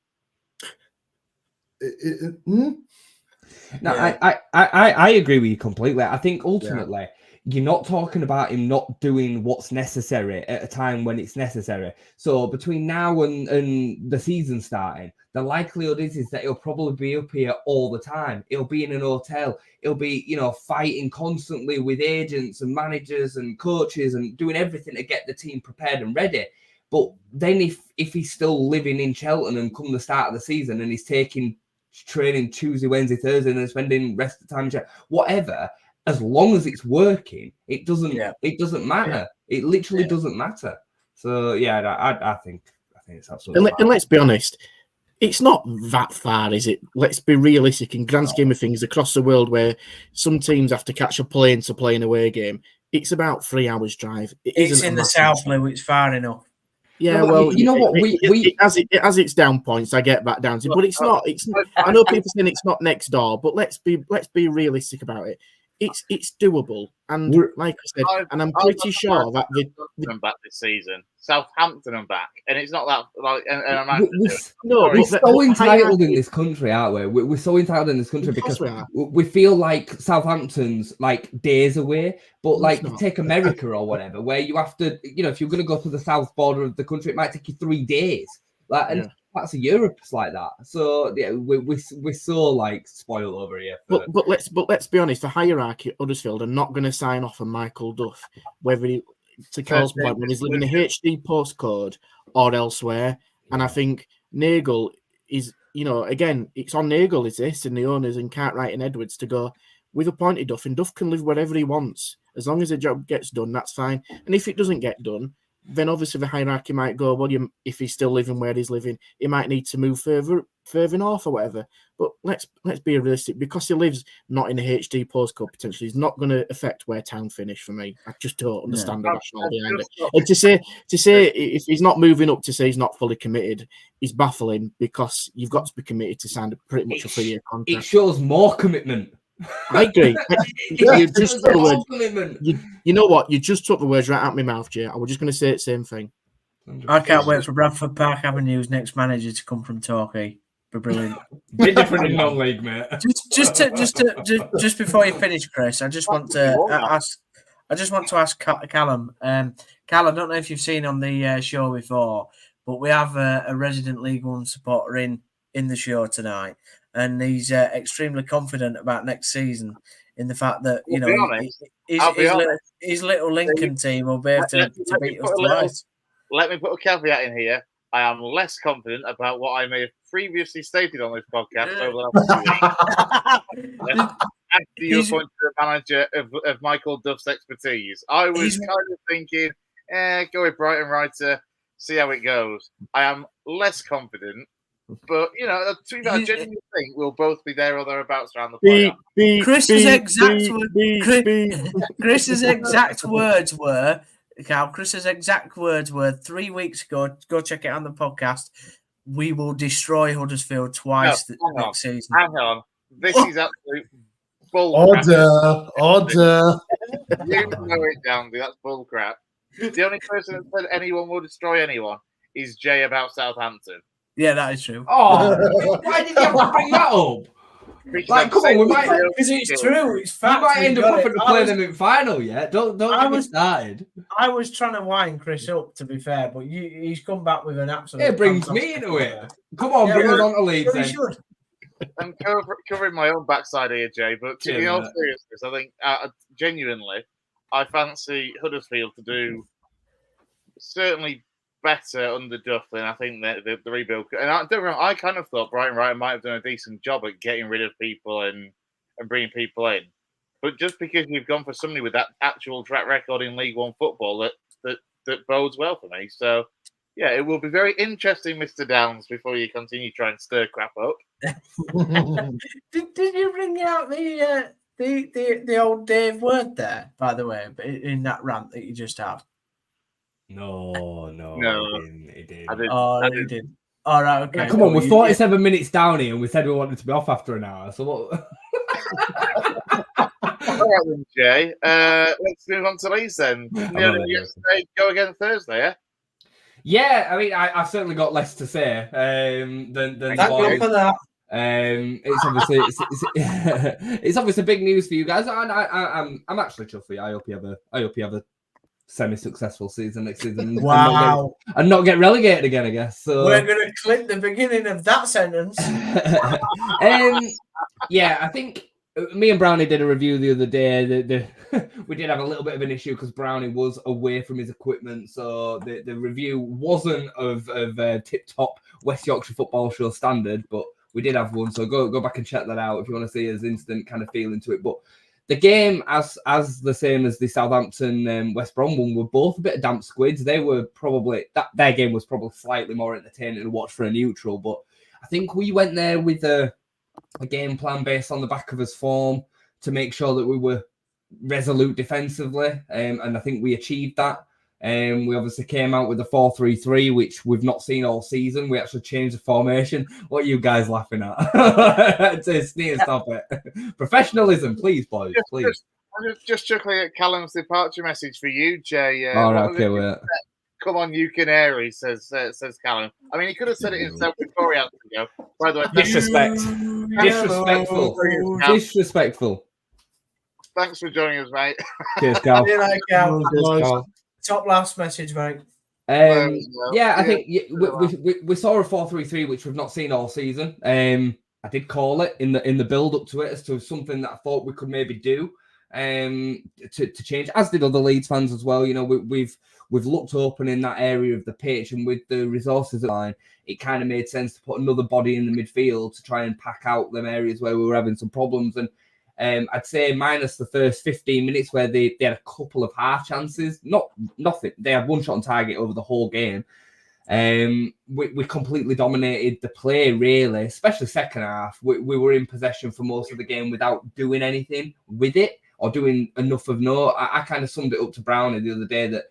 No, yeah. I agree with you completely. I think ultimately you're not talking about him not doing what's necessary at a time when it's necessary. So between now and the season starting, the likelihood is that he'll probably be up here all the time. He'll be in an hotel. He'll be, fighting constantly with agents and managers and coaches and doing everything to get the team prepared and ready. But then if he's still living in Cheltenham come the start of the season and he's taking training Tuesday, Wednesday, Thursday, and then spending rest of the time in Cheltenham, whatever, as long as it's working, it doesn't matter. Yeah. It literally doesn't matter. So I think it's absolutely. And let's be honest, it's not that far, is it? Let's be realistic. In grand scheme of things, across the world, where some teams have to catch a plane to play an away game, it's about 3 hours drive. It's in the south, Lou. It's far enough. Yeah, well, you know what? It has its down points. I get back down to, but it's not. I know people saying it's not next door, but let's be realistic about it. It's doable, and like I said, and I'm pretty sure that they're back this season. Southampton are back, and it's not that like. We're so entitled in this country, aren't we? We're so entitled in this country because we feel like Southampton's like days away. But like take America or whatever, where you have to, if you're going to go to the south border of the country, it might take you 3 days. Parts of Europe's like that. So we're so like spoiled over here. But let's be honest. The hierarchy at Huddersfield are not going to sign off on Michael Duff, whether to Carl's point, when he's living in a HD postcode or elsewhere. And I think Nagel is, again, it's on Nagel, is this, and the owners and Cartwright and Edwards to go, we've appointed Duff, and Duff can live wherever he wants. As long as the job gets done, that's fine. And if it doesn't get done, then obviously the hierarchy might go, well, if he's still living where he's living, he might need to move further north or whatever. But let's be realistic. Because he lives not in a HD postcode, potentially, it's not going to affect where Town finish for me. I just don't understand the rationale behind it. And to say if he's not moving up, to say he's not fully committed, is baffling, because you've got to be committed to sign pretty much a 3-year contract. It shows more commitment. I agree. You know what? You just took the words right out of my mouth, Jay. I was just going to say the same thing. I can't wait for Bradford Park Avenue's next manager to come from Torquay. Be brilliant. Bit different in non-league, mate. Just before you finish, Chris, I just want to ask Callum. Cal, I don't know if you've seen on the show before, but we have a resident League One supporter in the show tonight. And he's extremely confident about next season in the fact that, his little Lincoln team will be able to beat us twice. Let me put a caveat in here. I am less confident about what I may have previously stated on this podcast over the last 2 weeks. After you appointed the manager of Michael Duff's expertise, I was kind of thinking, go with Breitenreiter, see how it goes. I am less confident. But, I genuinely think we'll both be there or thereabouts around the playoff. Chris's exact words were, Cal, Chris's exact words were 3 weeks ago, go check it on the podcast, we will destroy Huddersfield twice next season. Hang on. This is absolute bull Order. You know it, Dandy. That's bull crap. The only person that said anyone will destroy anyone is Jay about Southampton. Yeah, that is true. Oh, why did you have to bring that up? Like, come on, we might, because it's true. It's fact. We might end up having to play them in final. Yeah, don't get me started. I was trying to wind Chris up, to be fair, but he's come back with an absolute. It brings me into it. Come on, bring us on to Leeds. Then. I'm covering my own backside here, Jay. But in all seriousness, I think genuinely, I fancy Huddersfield to do certainly better under Duff than I think the rebuild. And don't get me wrong, I kind of thought Breitenreiter might have done a decent job at getting rid of people and bringing people in. But just because you've gone for somebody with that actual track record in League One football, that bodes well for me. So, yeah, it will be very interesting, Mr. Downs, before you continue trying to stir crap up. Did you bring out the old Dave word there, by the way, in that rant that you just had? No. He didn't. I did. He did. All right, okay. Come on, we're 47 minutes down here, and we said we wanted to be off after an hour. So what? All right, then, Jay. Let's move on to Leeds then. Yesterday, go again Thursday, yeah? Yeah, I mean, I've certainly got less to say than Thank you for that. It's obviously it's obviously big news for you guys, and I'm actually chuffed for you. I hope you have a semi-successful season next season. Wow! And not get relegated again, I guess. So we're gonna clip the beginning of that sentence. Yeah, I think me and Brownie did a review the other day. We did have a little bit of an issue because Brownie was away from his equipment, so the review wasn't of tip-top West Yorkshire Football Show standard, but we did have one. So go back and check that out if you want to see his instant kind of feel into it. But the game, as the same as the Southampton West Brom one, were both a bit of damp squids. They were probably their game was probably slightly more entertaining to watch for a neutral, but I think we went there with a game plan based on the back of his form to make sure that we were resolute defensively, and I think we achieved that. We obviously came out with a 4-3-3, which we've not seen all season. We actually changed the formation. What are you guys laughing at? Stop it. Professionalism, please, boys, please. I'm just chuckling at Callum's departure message for you, Jay. All right, okay, wait. Come on, you canary, says Callum. I mean, he could have said it himself before he had to go. By the way, disrespectful. Thanks for joining us, mate. Cheers, Cal. Top last message, mate. Yeah, I think we saw a 4-3-3, which we've not seen all season. I did call it in the build up to it as to something that I thought we could maybe do to change, as did other Leeds fans as well. You know, we've looked open in that area of the pitch, and with the resources at line, it kind of made sense to put another body in the midfield to try and pack out them areas where we were having some problems. And I'd say minus the first 15 minutes where they had a couple of half chances, nothing. They had one shot on target over the whole game. We completely dominated the play, really, especially second half. We were in possession for most of the game without doing anything with it or doing enough of note. I kind of summed it up to Brownie the other day that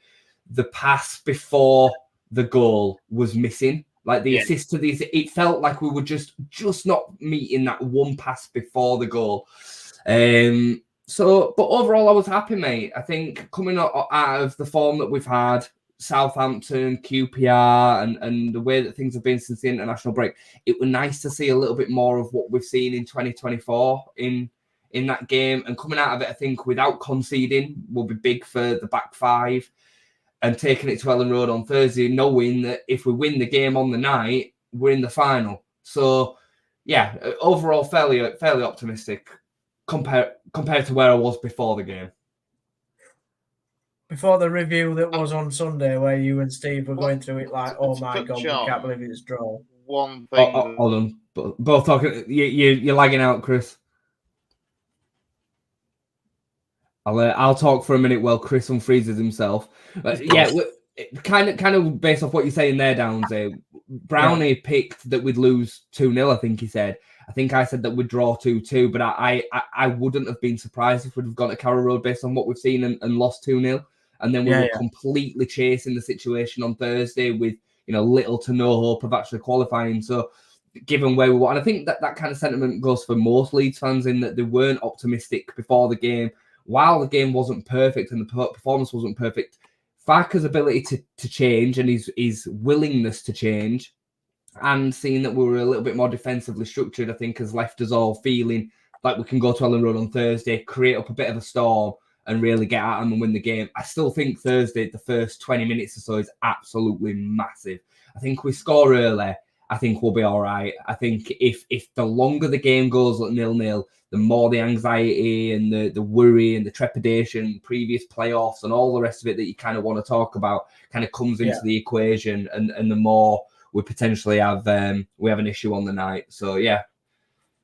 the pass before the goal was missing. Like the assist to these, it felt like we were just not meeting that one pass before the goal. But overall, I was happy, mate. I think coming out of the form that we've had, Southampton, QPR, and the way that things have been since the international break, it was nice to see a little bit more of what we've seen in 2024 in that game. And coming out of it, I think without conceding will be big for the back five, and taking it to Elland Road on Thursday, knowing that if we win the game on the night, we're in the final. So, yeah, overall, fairly optimistic compared to where I was before the game. Before the review that was on Sunday, where you and Steve were going through it like, oh my God, we can't believe it's drawn. One thing. Hold on. Both talking. You're lagging out, Chris. I'll talk for a minute while Chris unfreezes himself. Yeah, kind of based off what you're saying there, Downs. Brownie picked that we'd lose 2-0, I think he said. I think I said that we'd draw 2-2, but I wouldn't have been surprised if we'd have gone to Carrow Road based on what we've seen and lost 2-0. And then we were completely chasing the situation on Thursday with, little to no hope of actually qualifying. So given where we were, and I think that kind of sentiment goes for most Leeds fans in that they weren't optimistic before the game. While the game wasn't perfect and the performance wasn't perfect, Farke's ability to change and his willingness to change, and seeing that we were a little bit more defensively structured, I think has left us all feeling like we can go to Elland Road on Thursday, create up a bit of a storm and really get at them and win the game. I still think Thursday, the first 20 minutes or so is absolutely massive. I think we score early I think we'll be all right. I think if the longer the game goes at 0-0, the more the anxiety and the worry and the trepidation, previous playoffs and all the rest of it that you kind of want to talk about kind of comes into the equation, and the more we potentially have we have an issue on the night. So yeah.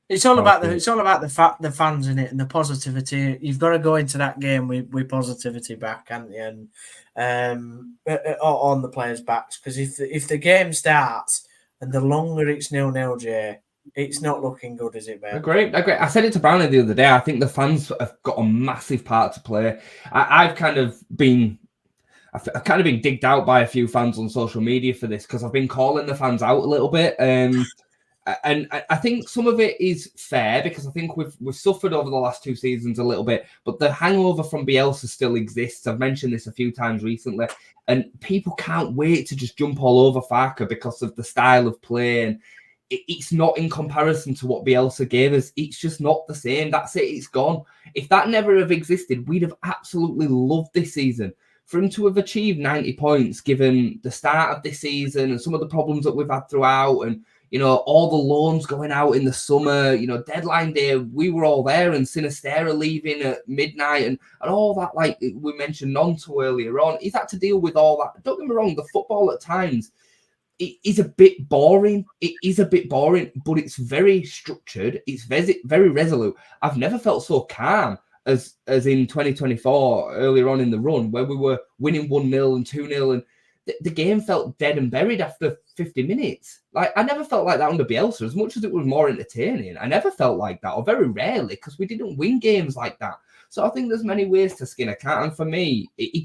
It's all about the fans in it and the positivity. You've got to go into that game with positivity back, haven't you? And on the players' backs, because if the game starts and the longer it's 0-0, Jay, it's not looking good, is it, mate? Great. I said it to Brownie the other day. I think the fans have got a massive part to play. I've kind of been digged out by a few fans on social media for this, because I've been calling the fans out a little bit. And I think some of it is fair, because I think we've suffered over the last 2 seasons a little bit, but the hangover from Bielsa still exists. I've mentioned this a few times recently, and people can't wait to just jump all over Farke because of the style of play, and it's not in comparison to what Bielsa gave us. It's just not the same. That's it. It's gone. If that never have existed, we'd have absolutely loved this season. For him to have achieved 90 points, given the start of this season and some of the problems that we've had throughout, and all the loans going out in the summer, deadline day, we were all there, and Sinistera leaving at midnight and all that, like we mentioned Nonto earlier on. He's had to deal with all that. Don't get me wrong, the football at times, it is a bit boring. It is a bit boring, but it's very structured. It's very resolute. I've never felt so calm as in 2024, earlier on in the run, where we were winning 1-0 and 2-0, and the game felt dead and buried after 50 minutes. Like, I never felt like that under Bielsa, as much as it was more entertaining. I never felt like that, or very rarely, because we didn't win games like that. So I think there's many ways to skin a cat, and for me, he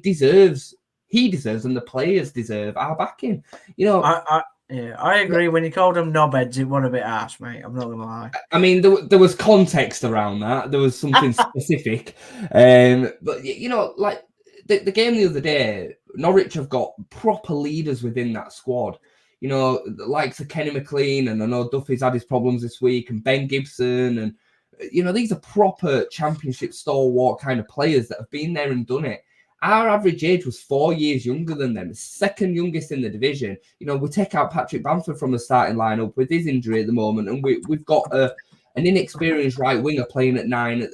deserves, and the players deserve our backing. I agree. When you called them knobheads, it was a bit harsh, mate. I'm not gonna lie. I mean, there was context around that. There was something specific, but like the game the other day, Norwich have got proper leaders within that squad. The likes of Kenny McLean, and I know Duffy's had his problems this week, and Ben Gibson, and these are proper championship stalwart kind of players that have been there and done it. Our average age was 4 years younger than them, second youngest in the division. We take out Patrick Bamford from the starting lineup with his injury at the moment, and we've got an inexperienced right winger playing at 9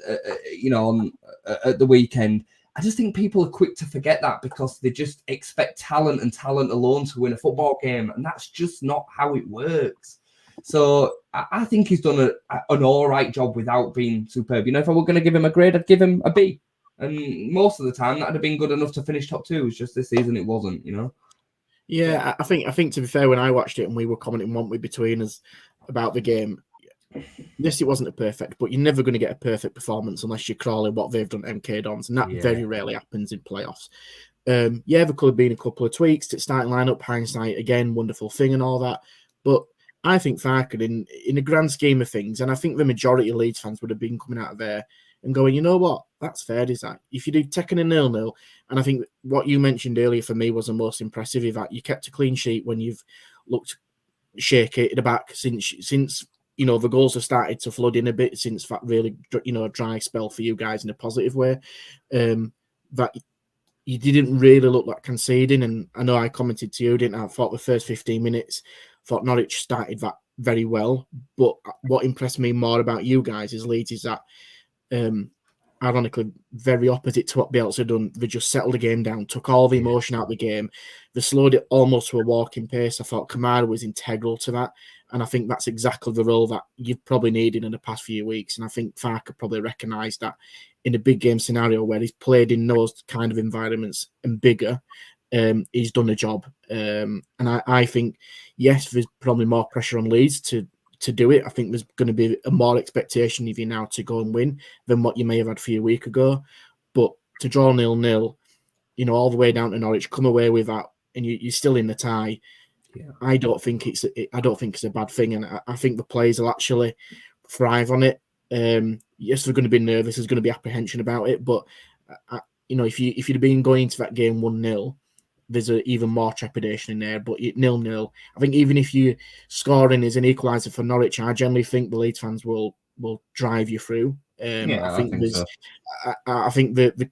at the weekend. I just think people are quick to forget that, because they just expect talent and talent alone to win a football game, and that's just not how it works. So I think he's done an all right job without being superb. If I were going to give him a grade, I'd give him a B. And most of the time, that'd have been good enough to finish top 2. It's just this season it wasn't, Yeah, I think to be fair, when I watched it and we were commenting, weren't we, between us about the game, yes, it wasn't a perfect, but you're never going to get a perfect performance unless you're crawling what they've done MK Dons, and that very rarely happens in playoffs. There could have been a couple of tweaks to starting lineup, hindsight, again, wonderful thing and all that. But I think Farke, in the grand scheme of things, and I think the majority of Leeds fans would have been coming out of there and going, you know what, that's fair, is that? If you do taking a 0-0, and I think what you mentioned earlier for me was the most impressive, is that you kept a clean sheet when you've looked shaky at the back since the goals have started to flood in a bit, since that really, dry spell for you guys in a positive way. That you didn't really look like conceding, and I know I commented to you, didn't I? I thought the first 15 minutes, thought Norwich started that very well, but what impressed me more about you guys is Leeds is that, ironically, very opposite to what Bielsa done. They just settled the game down, took all the emotion out of the game. They slowed it almost to a walking pace. I thought Kamara was integral to that, and I think that's exactly the role that you've probably needed in the past few weeks. And I think Farke probably recognised that in a big game scenario where he's played in those kind of environments and bigger, he's done a job. And I think, yes, there's probably more pressure on Leeds to do it. I think there's going to be a more expectation of you now to go and win than what you may have had a few weeks ago. But to draw 0-0, all the way down to Norwich, come away with that, and you're still in the tie. Yeah. I don't think it's a bad thing, and I think the players will actually thrive on it. Yes, they're going to be nervous. There's going to be apprehension about it, but if you'd have been going into that game 1-0, there's even more trepidation in there. But 0-0, I think even if you scoring is an equaliser for Norwich, I generally think the Leeds fans will drive you through. I think so. I think the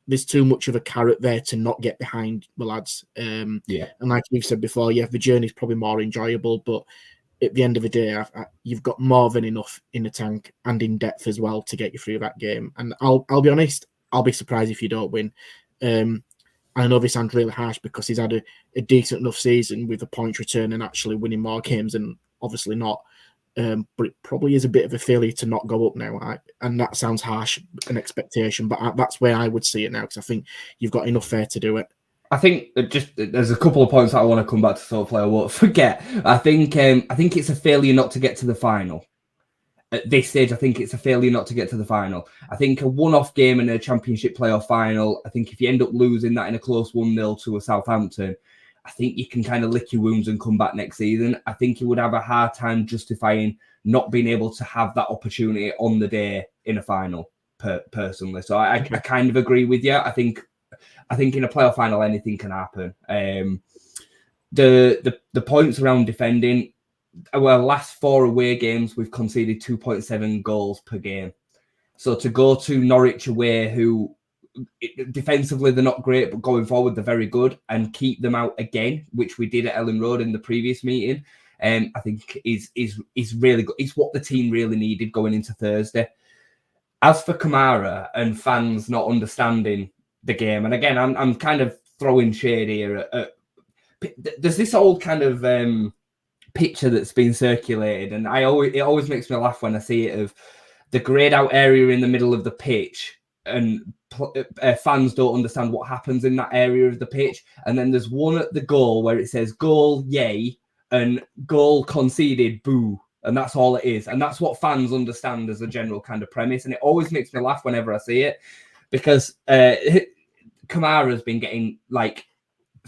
there's too much of a carrot there to not get behind the lads. And like we've said before, the journey's probably more enjoyable, but at the end of the day, you've got more than enough in the tank and in depth as well to get you through that game. And I'll be honest, I'll be surprised if you don't win. I know this sounds really harsh because he's had a decent enough season with the points return and actually winning more games, and obviously not. But it probably is a bit of a failure to not go up now. And that sounds harsh, an expectation, but that's where I would see it now, because I think you've got enough there to do it. I think there's a couple of points that I want to come back to, so hopefully I won't forget. I think it's a failure not to get to the final. At this stage, I think it's a failure not to get to the final. I think a one-off game in a championship playoff final, I think if you end up losing that in a close 1-0 to a Southampton, I think you can kind of lick your wounds and come back next season. I think you would have a hard time justifying not being able to have that opportunity on the day in a final, personally. So I kind of agree with you. I think in a playoff final, anything can happen. The points around defending, our last 4 away games, we've conceded 2.7 goals per game. So to go to Norwich away, who defensively they're not great, but going forward they're very good, and keep them out again, which we did at Elland Road in the previous meeting, I think is really good. It's what the team really needed going into Thursday. As for Kamara and fans not understanding the game, and again, I'm kind of throwing shade here. There's this old kind of picture that's been circulated, and it always makes me laugh when I see it, of the greyed out area in the middle of the pitch, and fans don't understand what happens in that area of the pitch. And then there's one at the goal where it says goal, yay, and goal conceded, boo. And that's all it is. And that's what fans understand as a general kind of premise. And it always makes me laugh whenever I see it, because Kamara's been getting like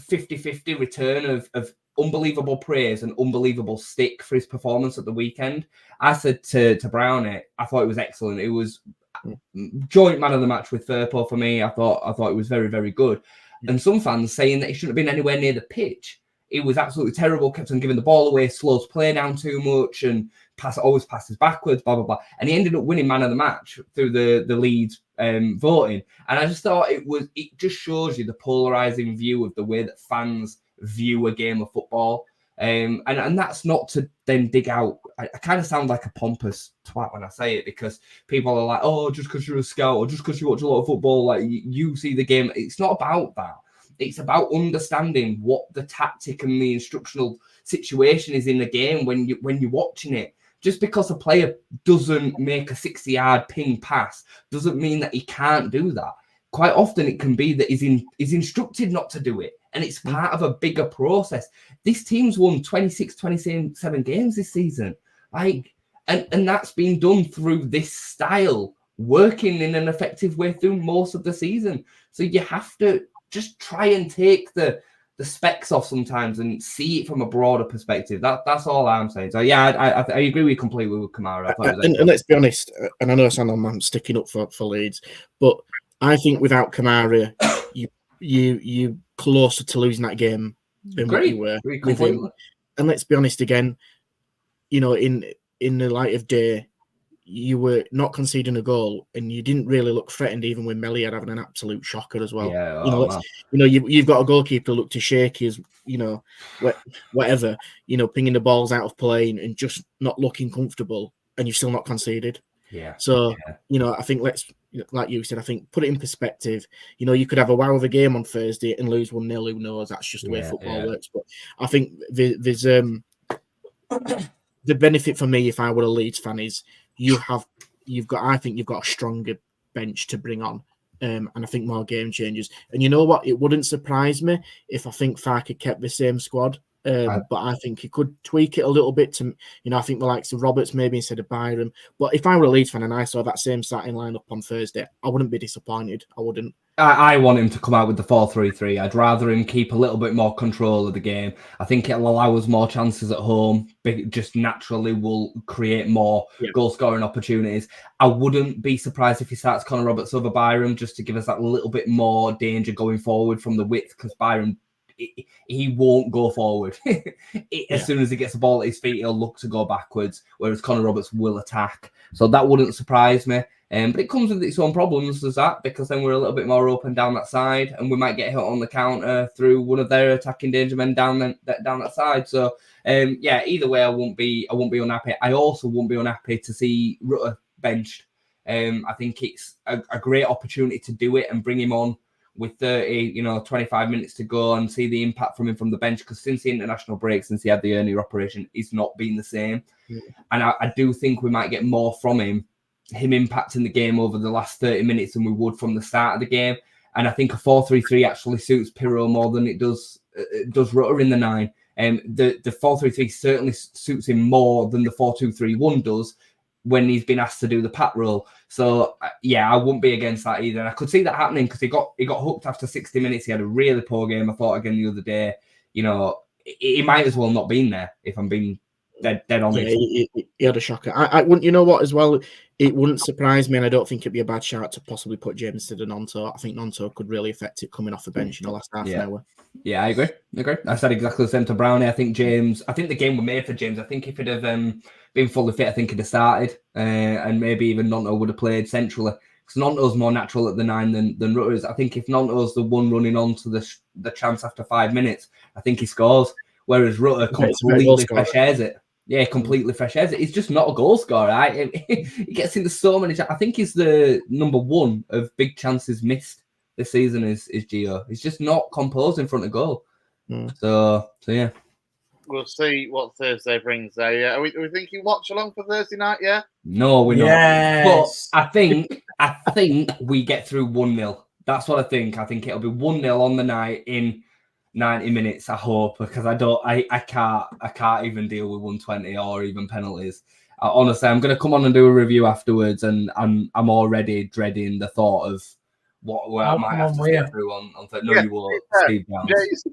50-50 return of unbelievable praise and unbelievable stick for his performance at the weekend. I said to Brownie, I thought it was excellent. It was joint man of the match with Firpo for me. I thought it was very, very good. And some fans saying that he shouldn't have been anywhere near the pitch. It was absolutely terrible, kept on giving the ball away, slows play down too much, and always passes backwards, blah, blah, blah. And he ended up winning man of the match through the Leeds voting. And I just thought it just shows you the polarizing view of the way that fans view a game of football. And that's not to then dig out. I kind of sound like a pompous twat when I say it, because people are like, oh, just because you're a scout or just because you watch a lot of football, like you see the game. It's not about that. It's about understanding what the tactic and the instructional situation is in the game when you're watching it. Just because a player doesn't make a 60-yard ping pass doesn't mean that he can't do that. Quite often it can be that he's instructed not to do it, and it's part of a bigger process. This team's won 26, 27 games this season. And that's been done through this style, working in an effective way through most of the season. So you have to just try and take the specs off sometimes and see it from a broader perspective. That's all I'm saying. So yeah, I agree with you completely with Kamara. And let's be honest, and I know I'm sticking up for Leeds, but I think without Kamara, you closer to losing that game than what you were with him. And let's be honest again, in the light of day, you were not conceding a goal, and you didn't really look threatened, even when Melliad having an absolute shocker as well. Yeah, you've got a goalkeeper look to shaky as whatever, pinging the balls out of play and just not looking comfortable, and you've still not conceded. Yeah. So I think like you said, I think put it in perspective. You could have a wow of a game on Thursday and lose 1-0. Who knows? That's just the way football works. But I think there's the benefit for me, if I were a Leeds fan, is you've got a stronger bench to bring on, and I think more game changers. And you know what? It wouldn't surprise me if I think Farke kept the same squad. But I think he could tweak it a little bit to, I think the likes of Roberts maybe instead of Byram. But if I were a Leeds fan and I saw that same starting lineup on Thursday, I wouldn't be disappointed. I wouldn't. I want him to come out with the 4-3-3. I'd rather him keep a little bit more control of the game. I think it'll allow us more chances at home. Just naturally will create more goal scoring opportunities. I wouldn't be surprised if he starts Connor Roberts over Byram, just to give us that little bit more danger going forward from the width, because Byram, he won't go forward. As soon as he gets the ball at his feet, he'll look to go backwards, whereas Connor Roberts will attack. So that wouldn't surprise me. But it comes with its own problems, does that? Because then we're a little bit more open down that side, and we might get hit on the counter through one of their attacking danger men down that side. So, yeah, either way, I won't be unhappy. I also won't be unhappy to see Rutter benched. I think it's a great opportunity to do it and bring him on with 25 minutes to go and see the impact from him from the bench, because since the international break, since he had the hernia operation, it's not been the same. Yeah. And I do think we might get more from him impacting the game over the last 30 minutes than we would from the start of the game. And I think a 4-3-3 actually suits Pirro more than it does Rutter in the 9. The 4-3-3 certainly suits him more than the 4-2-3-1 does when he's been asked to do the pat role. So yeah, I wouldn't be against that either. And I could see that happening because he got hooked after 60 minutes. He had a really poor game, I thought, again the other day. You know, he might as well not been there, if I'm being dead honest. Yeah, he had a shocker. I wouldn't, you know what, as well, it wouldn't surprise me, and I don't think it'd be a bad shout to possibly put James to the Nonto. I think Nonto could really affect it coming off the bench in the last half an hour. Yeah, I agree. I said exactly the same to Brownie. I think the game was made for James. I think if he'd have been fully fit, I think he'd have started, and maybe even Nonto would have played centrally. Because Nonto's more natural at the 9 than Rutter is. I think if Nonto's the one running on to the chance after 5 minutes, I think he scores. Whereas Rutter completely fresh airs it. Yeah, completely fresh airs it. He's just not a goal scorer, right? He gets into so many. I think he's the number 1 of big chances missed this season is Gio. He's just not composed in front of goal. So yeah. We'll see what Thursday brings there. Are we thinking watch along for Thursday night? Yeah. No, we're not. But I think we get through 1-0. That's what I think. I think it'll be 1-0 on the night in 90 minutes. I hope, because I can't even deal with 120 or even penalties. Honestly, I'm going to come on and do a review afterwards, and I'm already dreading the thought of what I might have to get through on Thursday. No, you won't. Steve Downs.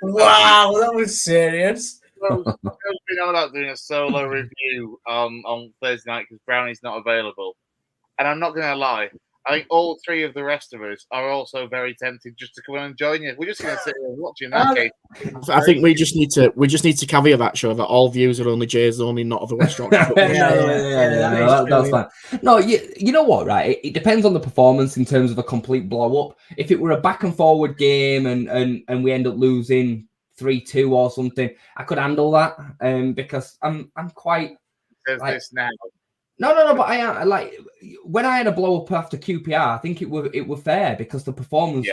Wow, that was serious. Joe's been on about doing a solo review on Thursday night because Brownie's not available. And I'm not going to lie, I think all 3 of the rest of us are also very tempted just to come in and join you. We're just going to sit here and watch in that case. I think we just need to caveat that show that all views are only Jay's only, not of the West Yorkshire. That's fine. No, you know what, right? It depends on the performance in terms of a complete blow up. If it were a back and forward game and we end up losing 3-2 or something, I could handle that. Because I'm quite. Says this now. No, but I like when I had a blow up after QPR, I think it were fair because the performance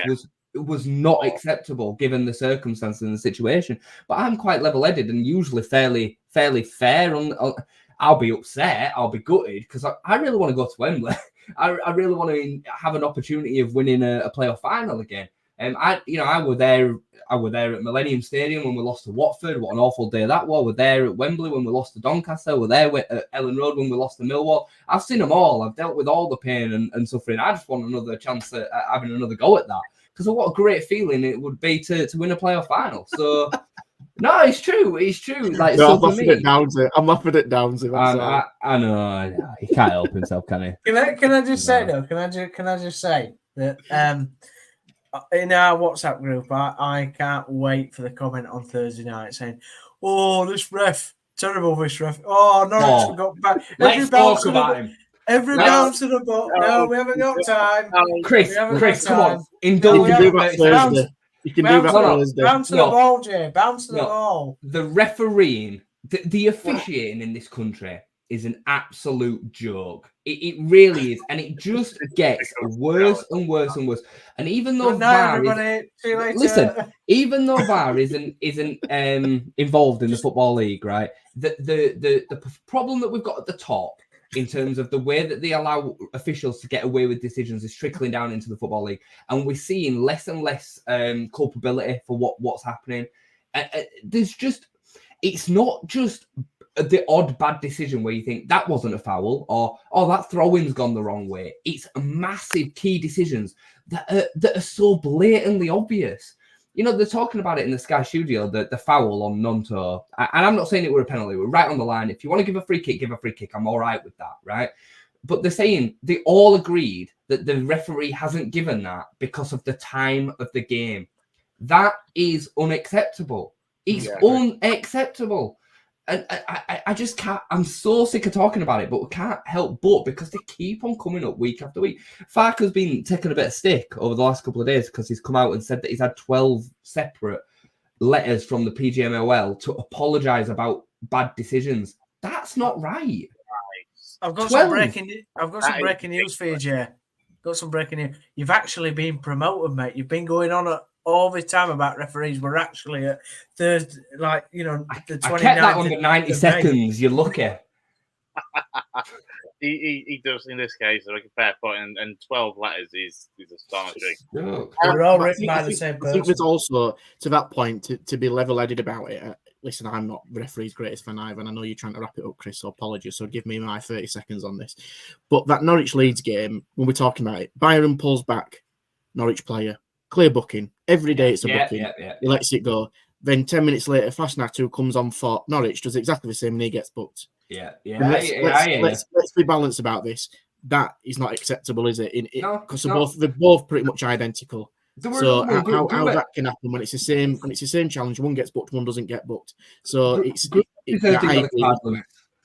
was not acceptable given the circumstances and the situation. But I'm quite level-headed and usually fairly fair. I'll be upset, I'll be gutted because I really want to go to Wembley. I really want to have an opportunity of winning a playoff final again. I were there at Millennium Stadium when we lost to Watford. What an awful day that was. We're there at Wembley when we lost to Doncaster. We're there at Elland Road when we lost to Millwall. I've seen them all. I've dealt with all the pain and suffering. I just want another chance at having another go at that. Because what a great feeling it would be to win a playoff final. So, no, it's true. It's true. Like, no, I'm laughing at Downsy. I know. He can't help himself, can he? Can I just say, though? Can I just say that in our WhatsApp group, I can't wait for the comment on Thursday night saying, "Oh, this ref, terrible, this ref. Oh, Norwich got back. Let's talk about him. Every bounce of the ball. No, we haven't got time. Chris, come on. Indulge you. You can do that Thursday. Bounce to the ball, Jay. Bounce to the ball. The refereeing, the officiating in this country is an absolute joke. It really is, and it just gets worse and worse and worse. And even though VAR even though VAR isn't involved in the Football League, right? The problem that we've got at the top in terms of the way that they allow officials to get away with decisions is trickling down into the Football League, and we're seeing less and less culpability for what's happening. It's not just the odd bad decision where you think that wasn't a foul or that throw-in's gone the wrong way. It's massive key decisions that are so blatantly obvious. You know, they're talking about it in the Sky Studio, the foul on Nonto. And I'm not saying it were a penalty. We're right on the line. If you want to give a free kick, give a free kick. I'm all right with that, right? But they're saying they all agreed that the referee hasn't given that because of the time of the game. That is unacceptable. It's unacceptable. I just can't. I'm so sick of talking about it, but we can't help but because they keep on coming up week after week. Farker's been taking a bit of stick over the last couple of days because he's come out and said that he's had 12 separate letters from the PGMOL to apologise about bad decisions. That's not right. I've got 12. some breaking news for you, Jay. Got some breaking news. You've actually been promoted, mate. You've been going on all the time about referees. We're actually at the 29th. I kept that under 90 seconds. You're lucky. He does in this case like a fair point, and 12 letters is astonishing. We're all written by the same person. I think there's also to that point to be level-headed about it. Listen, I'm not referee's greatest fan either, and I know you're trying to wrap it up, Chris, so apologies. So give me my 30 seconds on this. But that Norwich-Leeds game, when we're talking about it, Byron pulls back, Norwich player, clear booking. Every day it's a booking. He lets it go. Then 10 minutes later, Fasnatu comes on for Norwich, does exactly the same, and he gets booked. Let's be balanced about this. That is not acceptable, is it? Because they're both pretty much identical. So how that can happen when it's the same challenge, one gets booked, one doesn't get booked. So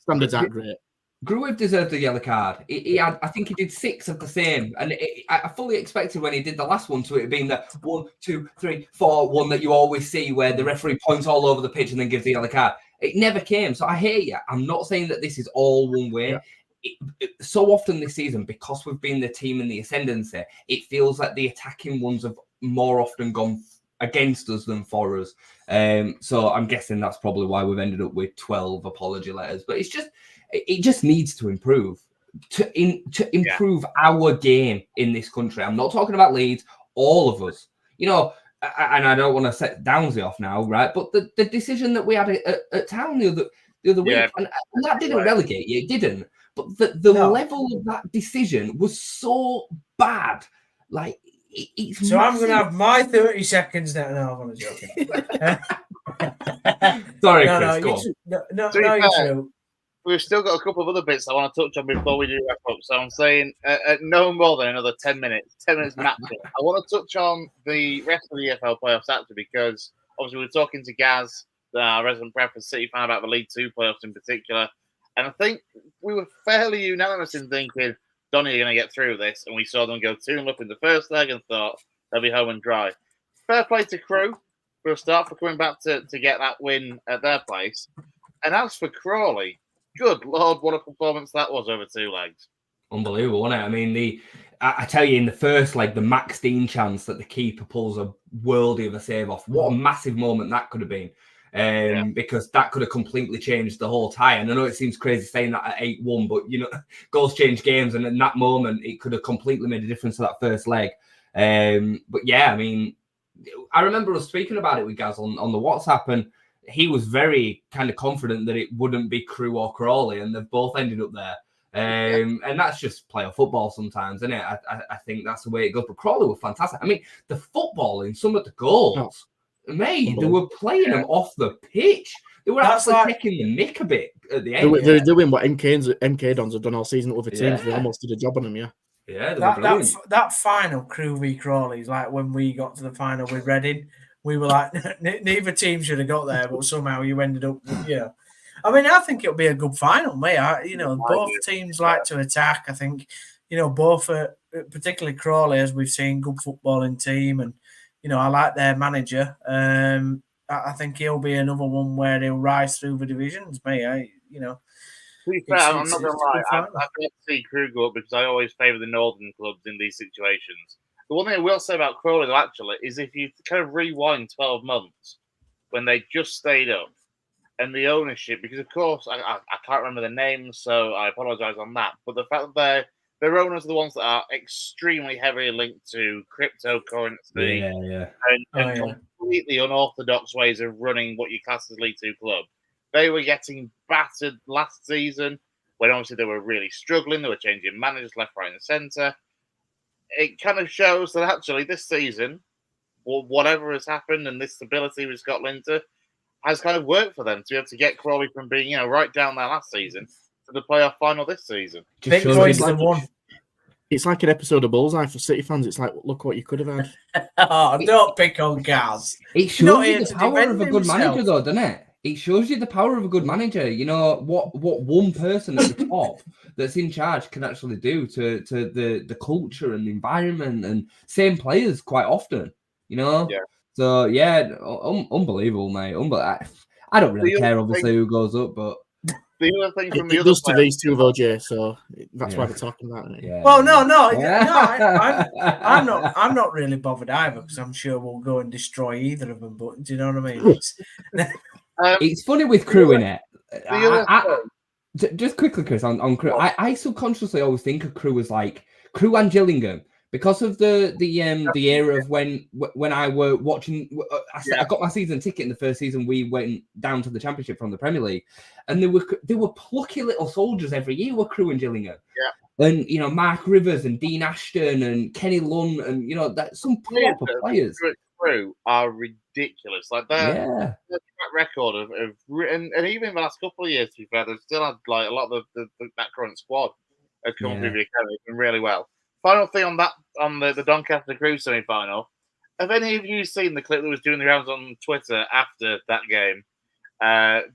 standards aren't great. Gruev deserved a yellow card. I think he did 6 of the same, and I fully expected when he did the last one to it being the 1, 2, 3, 4 one that you always see where the referee points all over the pitch and then gives the yellow card. It never came. So I hear you. I'm not saying that this is all one way. Yeah. So often this season, because we've been the team in the ascendancy, it feels like the attacking ones have more often gone against us than for us. So I'm guessing that's probably why we've ended up with 12 apology letters. But it just needs to improve to improve our game in this country. I'm not talking about Leeds, all of us. And I don't want to set Downsy off now, right? But the decision that we had at Town the other week, and that didn't relegate you, it didn't. But the level of that decision was so bad. Like, it's so massive. I'm going to have my 30 seconds now. No, I'm only joking. Sorry, Chris, no, we've still got a couple of other bits I want to touch on before we do wrap up. So I'm saying no more than another 10 minutes. 10 minutes max. I want to touch on the rest of the EFL playoffs actually, because obviously we're talking to Gaz, the resident Bradford City fan, about the League Two playoffs in particular. And I think we were fairly unanimous in thinking Donny are going to get through this. And we saw them go 2-0 up in the first leg and thought they'll be home and dry. Fair play to Crew for a start, for coming back to get that win at their place. And as for Crawley, good Lord, what a performance that was over 2 legs. Unbelievable, wasn't it? I mean, I tell you, in the first leg, the Max Dean chance that the keeper pulls a worldie of a save off. What a massive moment that could have been. Because that could have completely changed the whole tie. And I know it seems crazy saying that at 8-1, but, goals change games. And in that moment, it could have completely made a difference to that first leg. But yeah, I mean, I remember us speaking about it with Gaz on the WhatsApp, and he was very kind of confident that it wouldn't be Crew or Crawley, and they've both ended up there. And that's just playoff football sometimes, isn't it? I think that's the way it goes. But Crawley were fantastic. I mean, the football in some of the goals, mate, they were playing them off the pitch. They were actually taking the mick a bit at the end. They're doing what MK Dons have done all season with other teams. They almost did a job on them, Yeah, that final Crew v Crawley is like when we got to the final with Reading. We were like, neither team should have got there, but somehow you ended up, I mean, I think it'll be a good final, mate. Both teams like to attack. I think, both, particularly Crawley, as we've seen, good footballing team. And, I like their manager. I think he'll be another one where he'll rise through the divisions, mate. To be fair, I'm not going to lie. I'd love to see Crew go up because I always favour the northern clubs in these situations. The one thing I will say about Crawley, though, actually, is if you kind of rewind 12 months when they just stayed up and the ownership, because, of course, I can't remember the names, so I apologise on that. But the fact that their owners are the ones that are extremely heavily linked to cryptocurrency and completely unorthodox ways of running what you class as League Two club. They were getting battered last season when obviously they were really struggling. They were changing managers left, right, and centre. It kind of shows that actually this season, whatever has happened and this stability with Scott Linter has kind of worked for them to be able to get Crawley from being, right down there last season to the playoff final this season. It's like an episode of Bullseye for City fans. It's like, look what you could have had. Oh, don't pick on Gaz. It shows you the power of a good manager, though, doesn't it? it shows you the power of a good manager. You know what one person at the top that's in charge can actually do to the culture and the environment, and same players quite often. You know, so yeah, unbelievable, mate. I don't really care, obviously, who goes up, but the other thing from it the does other to these two, though, Jay. So that's why they're talking about it. yeah. Well, no, I'm not really bothered either, because I'm sure we'll go and destroy either of them. But do you know what I mean? It's funny with Crew in it. the Just quickly, Chris, on Crew, I subconsciously always think of Crew as like Crew and Gillingham because of the era of when I were watching. I got my season ticket in the first season. We went down to the Championship from the Premier League, and they were plucky little soldiers every year. Were Crew and Gillingham, and you know Mark Rivers and Dean Ashton and Kenny Lunn, and you know that some proper players. Crew are ridiculous. Like their track record of and even in the last couple of years, to be fair, they've still had like a lot of that current squad have come through the academy really well. Final thing on the Doncaster Crew semi-final. Have any of you seen the clip that was doing the rounds on Twitter after that game?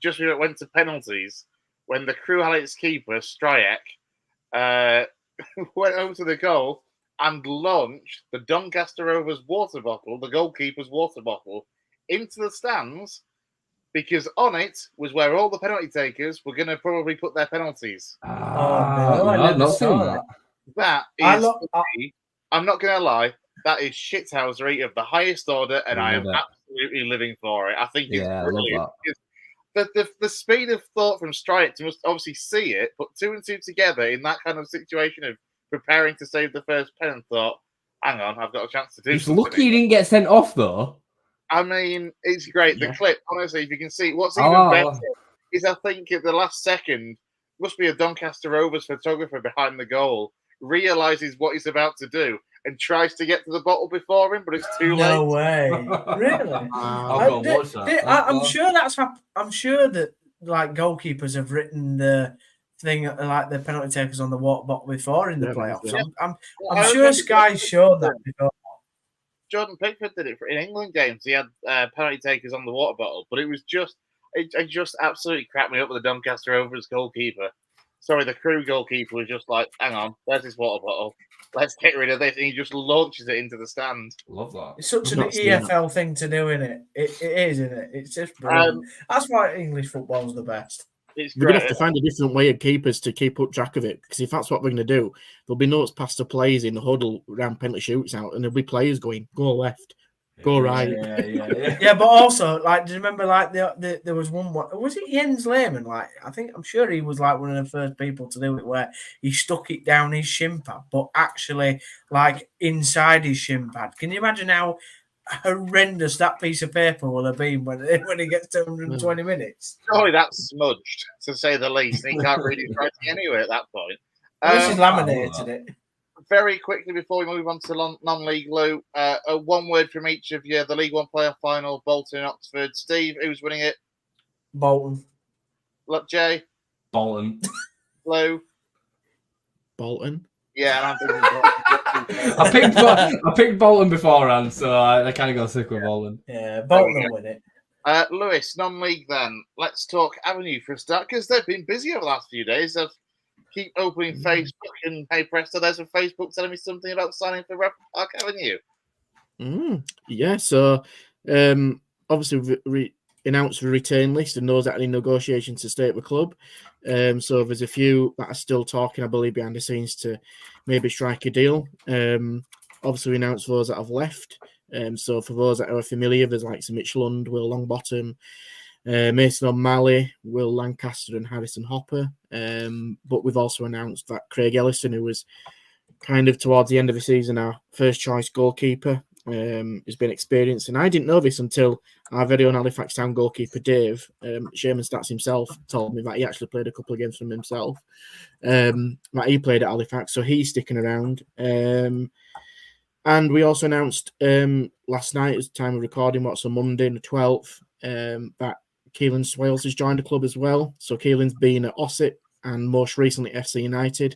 Just when it went to penalties, when the Crew had its keeper Stryek went over to the goal and launched the Doncaster Rovers water bottle, the goalkeeper's water bottle, into the stands, because on it was where all the penalty takers were going to probably put their penalties. I never saw that. That is, I'm not going to lie, that is shithousery of the highest order, and I am absolutely living for it. I think it's brilliant. The speed of thought from Stryek to must obviously see it, put two and two together in that kind of situation of preparing to save the first pen, and thought, hang on, I've got a chance to do something. Lucky he didn't get sent off, though. I mean, it's great. The clip, honestly, if you can see, what's even better is I think at the last second, must be a Doncaster Rovers photographer behind the goal, realises what he's about to do and tries to get to the bottle before him, but it's too late. No way. Really? I'll go watch that. I'm sure that like goalkeepers have written the thing like the penalty takers on the water bottle before in the playoffs. I'm sure Sky's showed that before. Jordan Pickford did it in England games. He had penalty takers on the water bottle, but it was it just absolutely cracked me up with the Doncaster Rovers goalkeeper. Sorry, the Crew goalkeeper was just like, hang on, there's his water bottle. Let's get rid of this. And he just launches it into the stand. Love that. It's such an EFL thing to do, isn't it? It is, isn't it? It's just brilliant. That's why English football's the best. We're going to have to find a different way of keepers to keep up track of it, because if that's what we're going to do, there'll be notes past the players in the huddle around penalty shoots out, and there'll be players going, go left, go right. Yeah, but also, like, do you remember, like, there was one, was it Jens Lehmann? Like, I'm sure he was, like, one of the first people to do it, where he stuck it down his shin pad, but actually, like, inside his shin pad. Can you imagine how horrendous that piece of paper will have been when it gets to 120 minutes? Surely that's smudged, to say the least. He can't read his writing anyway at that point. This is laminated, it. Very quickly before we move on to non-league, Lou, one word from each of you. The League One playoff final, Bolton and Oxford. Steve, who's winning it? Bolton. Look, Jay? Bolton. Lou? Bolton. Yeah, and I'm thinking Bolton. I picked Bolton beforehand, so I kind of got sick with Bolton. Yeah, Bolton will win it. Lewis, non-league then. Let's talk Avenue for a start, because they've been busy over the last few days. They've keep opening Facebook, and hey presto, there's a Facebook telling me something about signing for Raffle Park Avenue. Yeah, so obviously we announced the return list and those that are in negotiations to stay at the club. So there's a few that are still talking, I believe, behind the scenes to maybe strike a deal. Obviously, we announced those that have left. So for those that are familiar, there's like Mitch Lund, Will Longbottom, Mason O'Malley, Will Lancaster, and Harrison Hopper. But we've also announced that Craig Ellison, who was kind of towards the end of the season our first choice goalkeeper, has been experienced. And I didn't know this until our very own Halifax Town goalkeeper, Dave, Sherman Stats himself, told me that he actually played a couple of games from himself. That he played at Halifax, so he's sticking around. And we also announced last night, at the time of recording, what's on Monday, the 12th, that Keelan Swales has joined the club as well. So Keelan's been at Ossett and most recently FC United.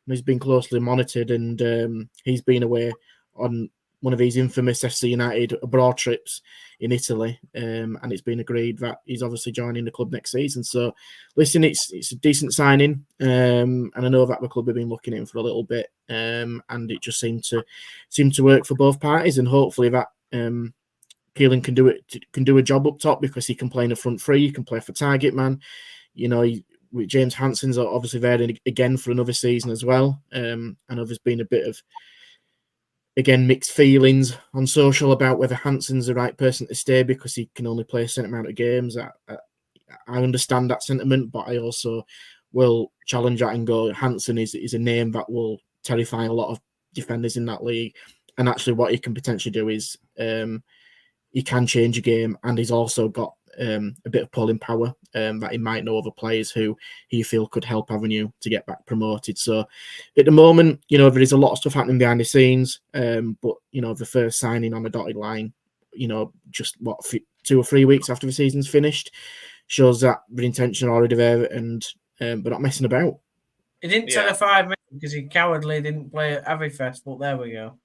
And he's been closely monitored, and he's been away on one of these infamous FC United abroad trips in Italy, and it's been agreed that he's obviously joining the club next season. So, listen, it's a decent signing, and I know that the club have been looking at him for a little bit, and it just seemed to work for both parties, and hopefully that Keelan can do a job up top because he can play in the front three, he can play for target man. With James Hansen's obviously there again for another season as well. I know there's been a bit of, again, mixed feelings on social about whether Hansen's the right person to stay because he can only play a certain amount of games. I understand that sentiment, but I also will challenge that and go, Hansen is a name that will terrify a lot of defenders in that league. And actually what he can potentially do is he can change a game, and he's also got a bit of pulling power that he might know other players who he feel could help Avenue to get back promoted. So at the moment, there is a lot of stuff happening behind the scenes, but the first signing on the dotted line, just 2 or 3 weeks after the season's finished, shows that the intention already there, and we're not messing about. He didn't terrify me because he cowardly didn't play at Abbeyfest, but there we go.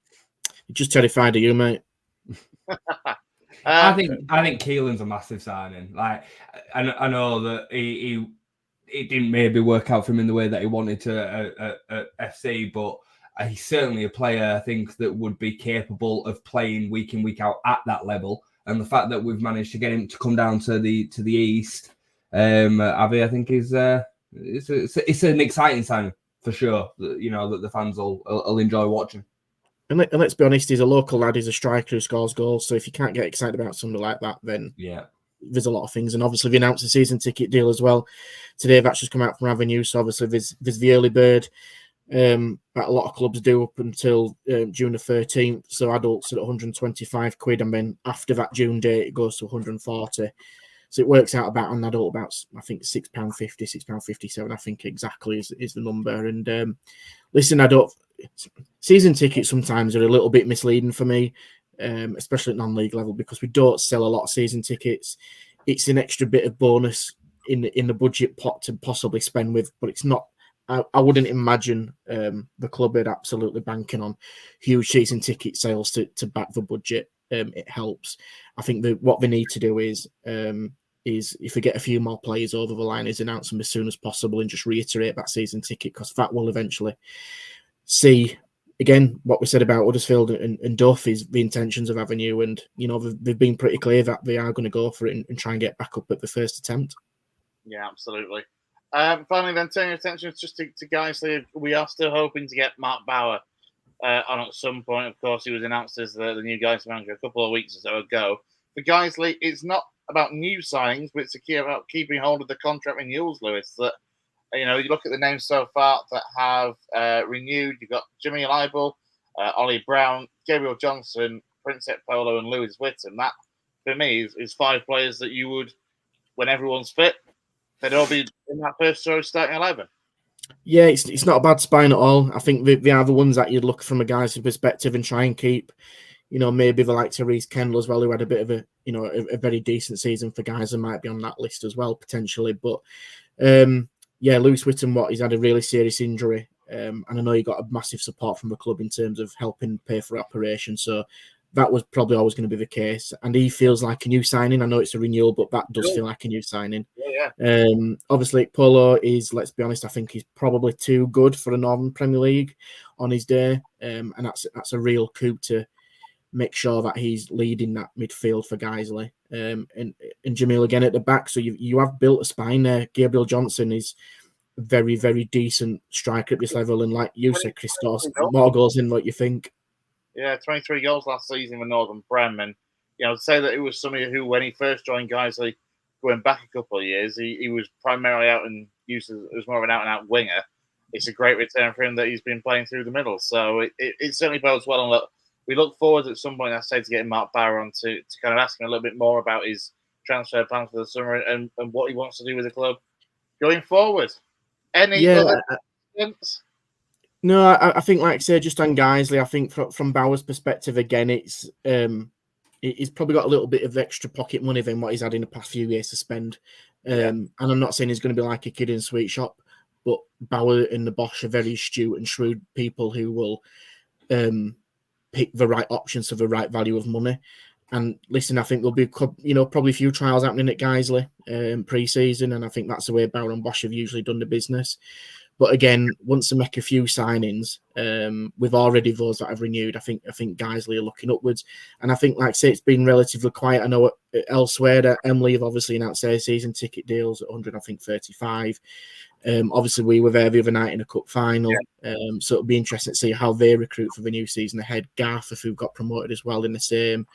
He just terrified of you, mate. I think Keelan's a massive signing. Like, I know that it didn't maybe work out for him in the way that he wanted to at FC, but he's certainly a player I think that would be capable of playing week in, week out at that level. And the fact that we've managed to get him to come down to the east, Abbey, I think is it's an exciting signing for sure. That the fans will enjoy watching. And let's be honest, he's a local lad, he's a striker who scores goals. So if you can't get excited about something like that, then there's a lot of things. And obviously, they announced a season ticket deal as well today. That's just come out from Avenue. So obviously, there's the early bird that a lot of clubs do up until June the 13th. So adults at £125, and then after that June date, it goes to 140. So it works out about an adult about, I think, £6.50, £6.57. I think exactly is the number. And listen, season tickets sometimes are a little bit misleading for me, especially at non-league level, because we don't sell a lot of season tickets. It's an extra bit of bonus in the budget pot to possibly spend with, but it's not. I wouldn't imagine the club are absolutely banking on huge season ticket sales to back the budget. It helps. I think that what they need to do is if we get a few more players over the line, is announce them as soon as possible and just reiterate that season ticket, because that will eventually see, again, what we said about Huddersfield and Duff is the intentions of Avenue, and they've been pretty clear that they are going to go for it and try and get back up at the first attempt. Yeah, absolutely. Finally, then, turning attention just to Guiseley, we are still hoping to get Mark Bauer on at some point. Of course, he was announced as the new Guiseley manager a couple of weeks or so ago. For Guiseley, it's not about new signings, but it's about keeping hold of the contract renewals, Lewis. That you look at the names so far that have renewed. You've got Jimmy Leibel, Ollie Brown, Gabriel Johnson, Prince Polo, and Lewis Whitton. That, for me, is 5 players that you would, when everyone's fit, they'd all be in that first choice starting 11. Yeah, it's not a bad spine at all. I think they are the ones that you'd look from a guy's perspective and try and keep. Maybe the likes of Reece Kendall as well, who had a bit of a very decent season for guys that might be on that list as well, potentially. But Lewis Whitton, he's had a really serious injury. And I know he got a massive support from the club in terms of helping pay for operation. So that was probably always going to be the case. And he feels like a new signing. I know it's a renewal, but that does feel like a new signing. Yeah. Obviously, Polo is, let's be honest, I think he's probably too good for the Northern Premier League on his day. And that's a real coup to make sure that he's leading that midfield for Guiseley. And Jamil again at the back. So you have built a spine there. Gabriel Johnson is a very, very decent striker at this level. And like you said, Christos, more goals in what you think. Yeah, 23 goals last season with Northern Prem. And, say that it was somebody who, when he first joined Guiseley, going back a couple of years, he was primarily out and used as more of an out-and-out winger. It's a great return for him that he's been playing through the middle. So it certainly bodes well. And we look forward at some point, I say, to getting Mark Bauer on to kind of ask him a little bit more about his transfer plans for the summer and what he wants to do with the club going forward. Any other questions? No, I think, like I say, just on Guiseley, I think from Bauer's perspective, again, he's probably got a little bit of extra pocket money than what he's had in the past few years to spend. And I'm not saying he's going to be like a kid in a sweet shop, but Bauer and the Bosch are very astute and shrewd people who will pick the right options for the right value of money. And listen, I think there'll be probably a few trials happening at Guiseley pre-season, and I think that's the way Bauer and Bosch have usually done the business. But again, once they make a few signings, with already those that have renewed, I think Guiseley are looking upwards. And I think, like I say, it's been relatively quiet. I know elsewhere that Emily have obviously announced their season ticket deals at 135. Obviously, we were there the other night in a cup final, so it'll be interesting to see how they recruit for the new season ahead. Garth, who got promoted as well in the same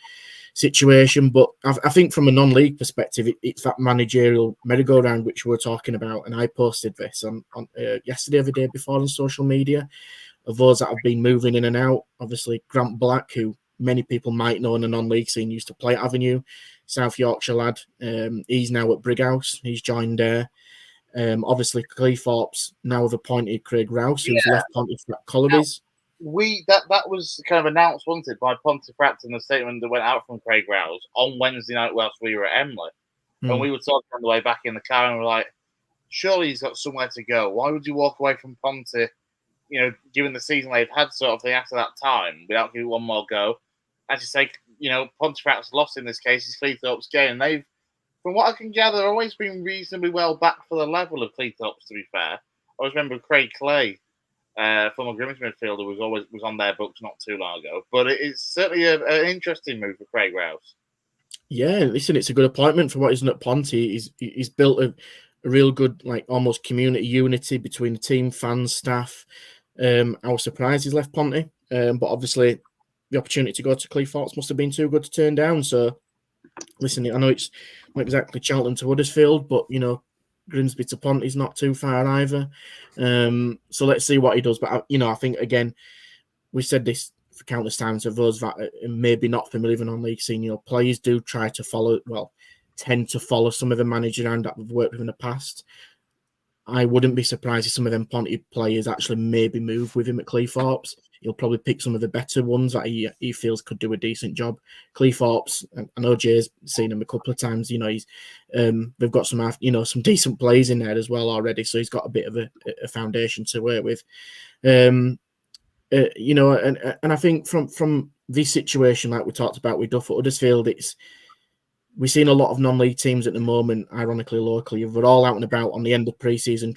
situation. But I think from a non-league perspective, it's that managerial merry-go-round which we're talking about. And I posted this on yesterday or the day before on social media of those that have been moving in and out. Obviously, Grant Black, who many people might know in the non-league scene, used to play at Avenue, South Yorkshire lad. He's now at Brighouse. He's joined there. Obviously, Cleethorpes now have appointed Craig Rouse, who's left Pontefract Collieries. That was kind of announced, wasn't it, by Pontefract in the statement that went out from Craig Rouse on Wednesday night whilst we were at Emley. And we were talking on the way back in the car and we're like, surely he's got somewhere to go. Why would you walk away from Ponte, given the season they've had sort of thing after that time, without giving one more go? As you say, Pontefract's lost in this case is Cleethorpes' gain. And they've, from what I can gather, always been reasonably well back for the level of Cleethorpes, to be fair. I always remember Craig Clay, former Grimmage midfielder, was on their books not too long ago. But it's certainly an interesting move for Craig Rouse. Yeah, listen, it's a good appointment for what he's done at Ponte. He's built a real good, like, almost community unity between the team, fans, staff. I was surprised he's left Ponte. But obviously, the opportunity to go to Cleethorpes must have been too good to turn down. So, listen, I know it's not exactly Charlton to Huddersfield, but, Grimsby to Ponte is not too far either. So let's see what he does. But, I think, again, we said this for countless times of those that are maybe not familiar with non-league scene, players do try to tend to follow some of the managers around that we've worked with in the past. I wouldn't be surprised if some of them Ponte players actually maybe move with him at Cleethorpes. He'll probably pick some of the better ones that he feels could do a decent job. Cleethorpes, I know Jay's seen him a couple of times. He's they've got some decent plays in there as well already, so he's got a bit of a foundation to work with. And I think from this situation, like we talked about with Duff at Huddersfield, we've seen a lot of non-league teams at the moment, ironically locally. We're all out and about on the end of pre-season,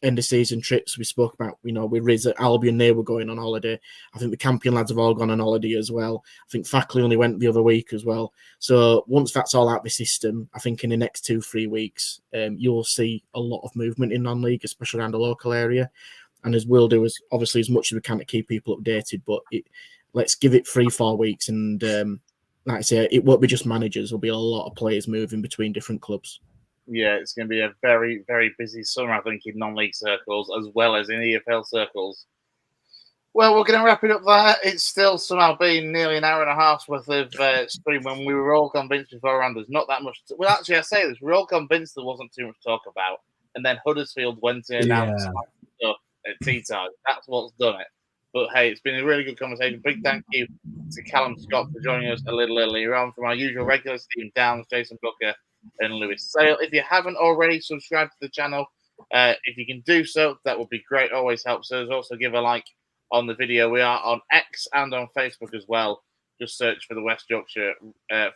end of season trips. We spoke about, with Riz at Albion, they were going on holiday. I think the Campion lads have all gone on holiday as well. I think Fackley only went the other week as well. So once that's all out of the system, I think in the next 2-3 weeks, you'll see a lot of movement in non-league, especially around the local area. And as we'll do, obviously as much as we can to keep people updated, but let's give it 3-4 weeks and like I say, it won't be just managers. There'll be a lot of players moving between different clubs. Yeah, it's going to be a very, very busy summer, I think, in non-league circles as well as in EFL circles. Well, we're going to wrap it up there. It's still somehow been nearly an hour and a half's worth of stream when we were all convinced beforehand there's not that much. Well, actually, I say this. We're all convinced there wasn't too much to talk about. And then Huddersfield went in and announced stuff at tea time. That's what's done it. But hey, it's been a really good conversation. Big thank you to Callum Scott for joining us a little earlier on. From our usual regulars, Stephen Downs, Jayson Boocker, and Lewis Sale. If you haven't already subscribed to the channel, if you can do so, that would be great. Always helps us. Also, give a like on the video. We are on X and on Facebook as well. Just search for the West Yorkshire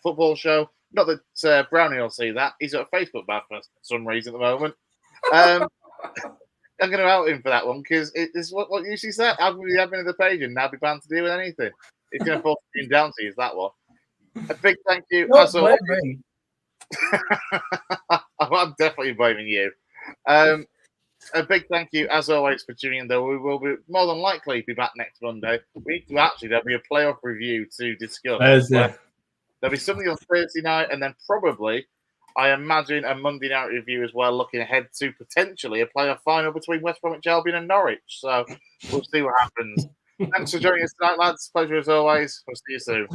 Football Show. Not that Brownie will see that. He's got a Facebook ban for some reason at the moment. I'm going to out him for that one because it's what you see said. I'll be admin of the page and now be banned to deal with anything. It's going to force him down to use that one. A big thank you. I'm definitely blaming you. A big thank you, as always, for tuning in, though. We will be more than likely be back next Monday. There'll be a playoff review to discuss. There'll be something on Thursday night and then probably, I imagine, a Monday night review as well, looking ahead to potentially a playoff final between West Bromwich Albion and Norwich. So we'll see what happens. Thanks for joining us tonight, lads. Pleasure as always. We'll see you soon.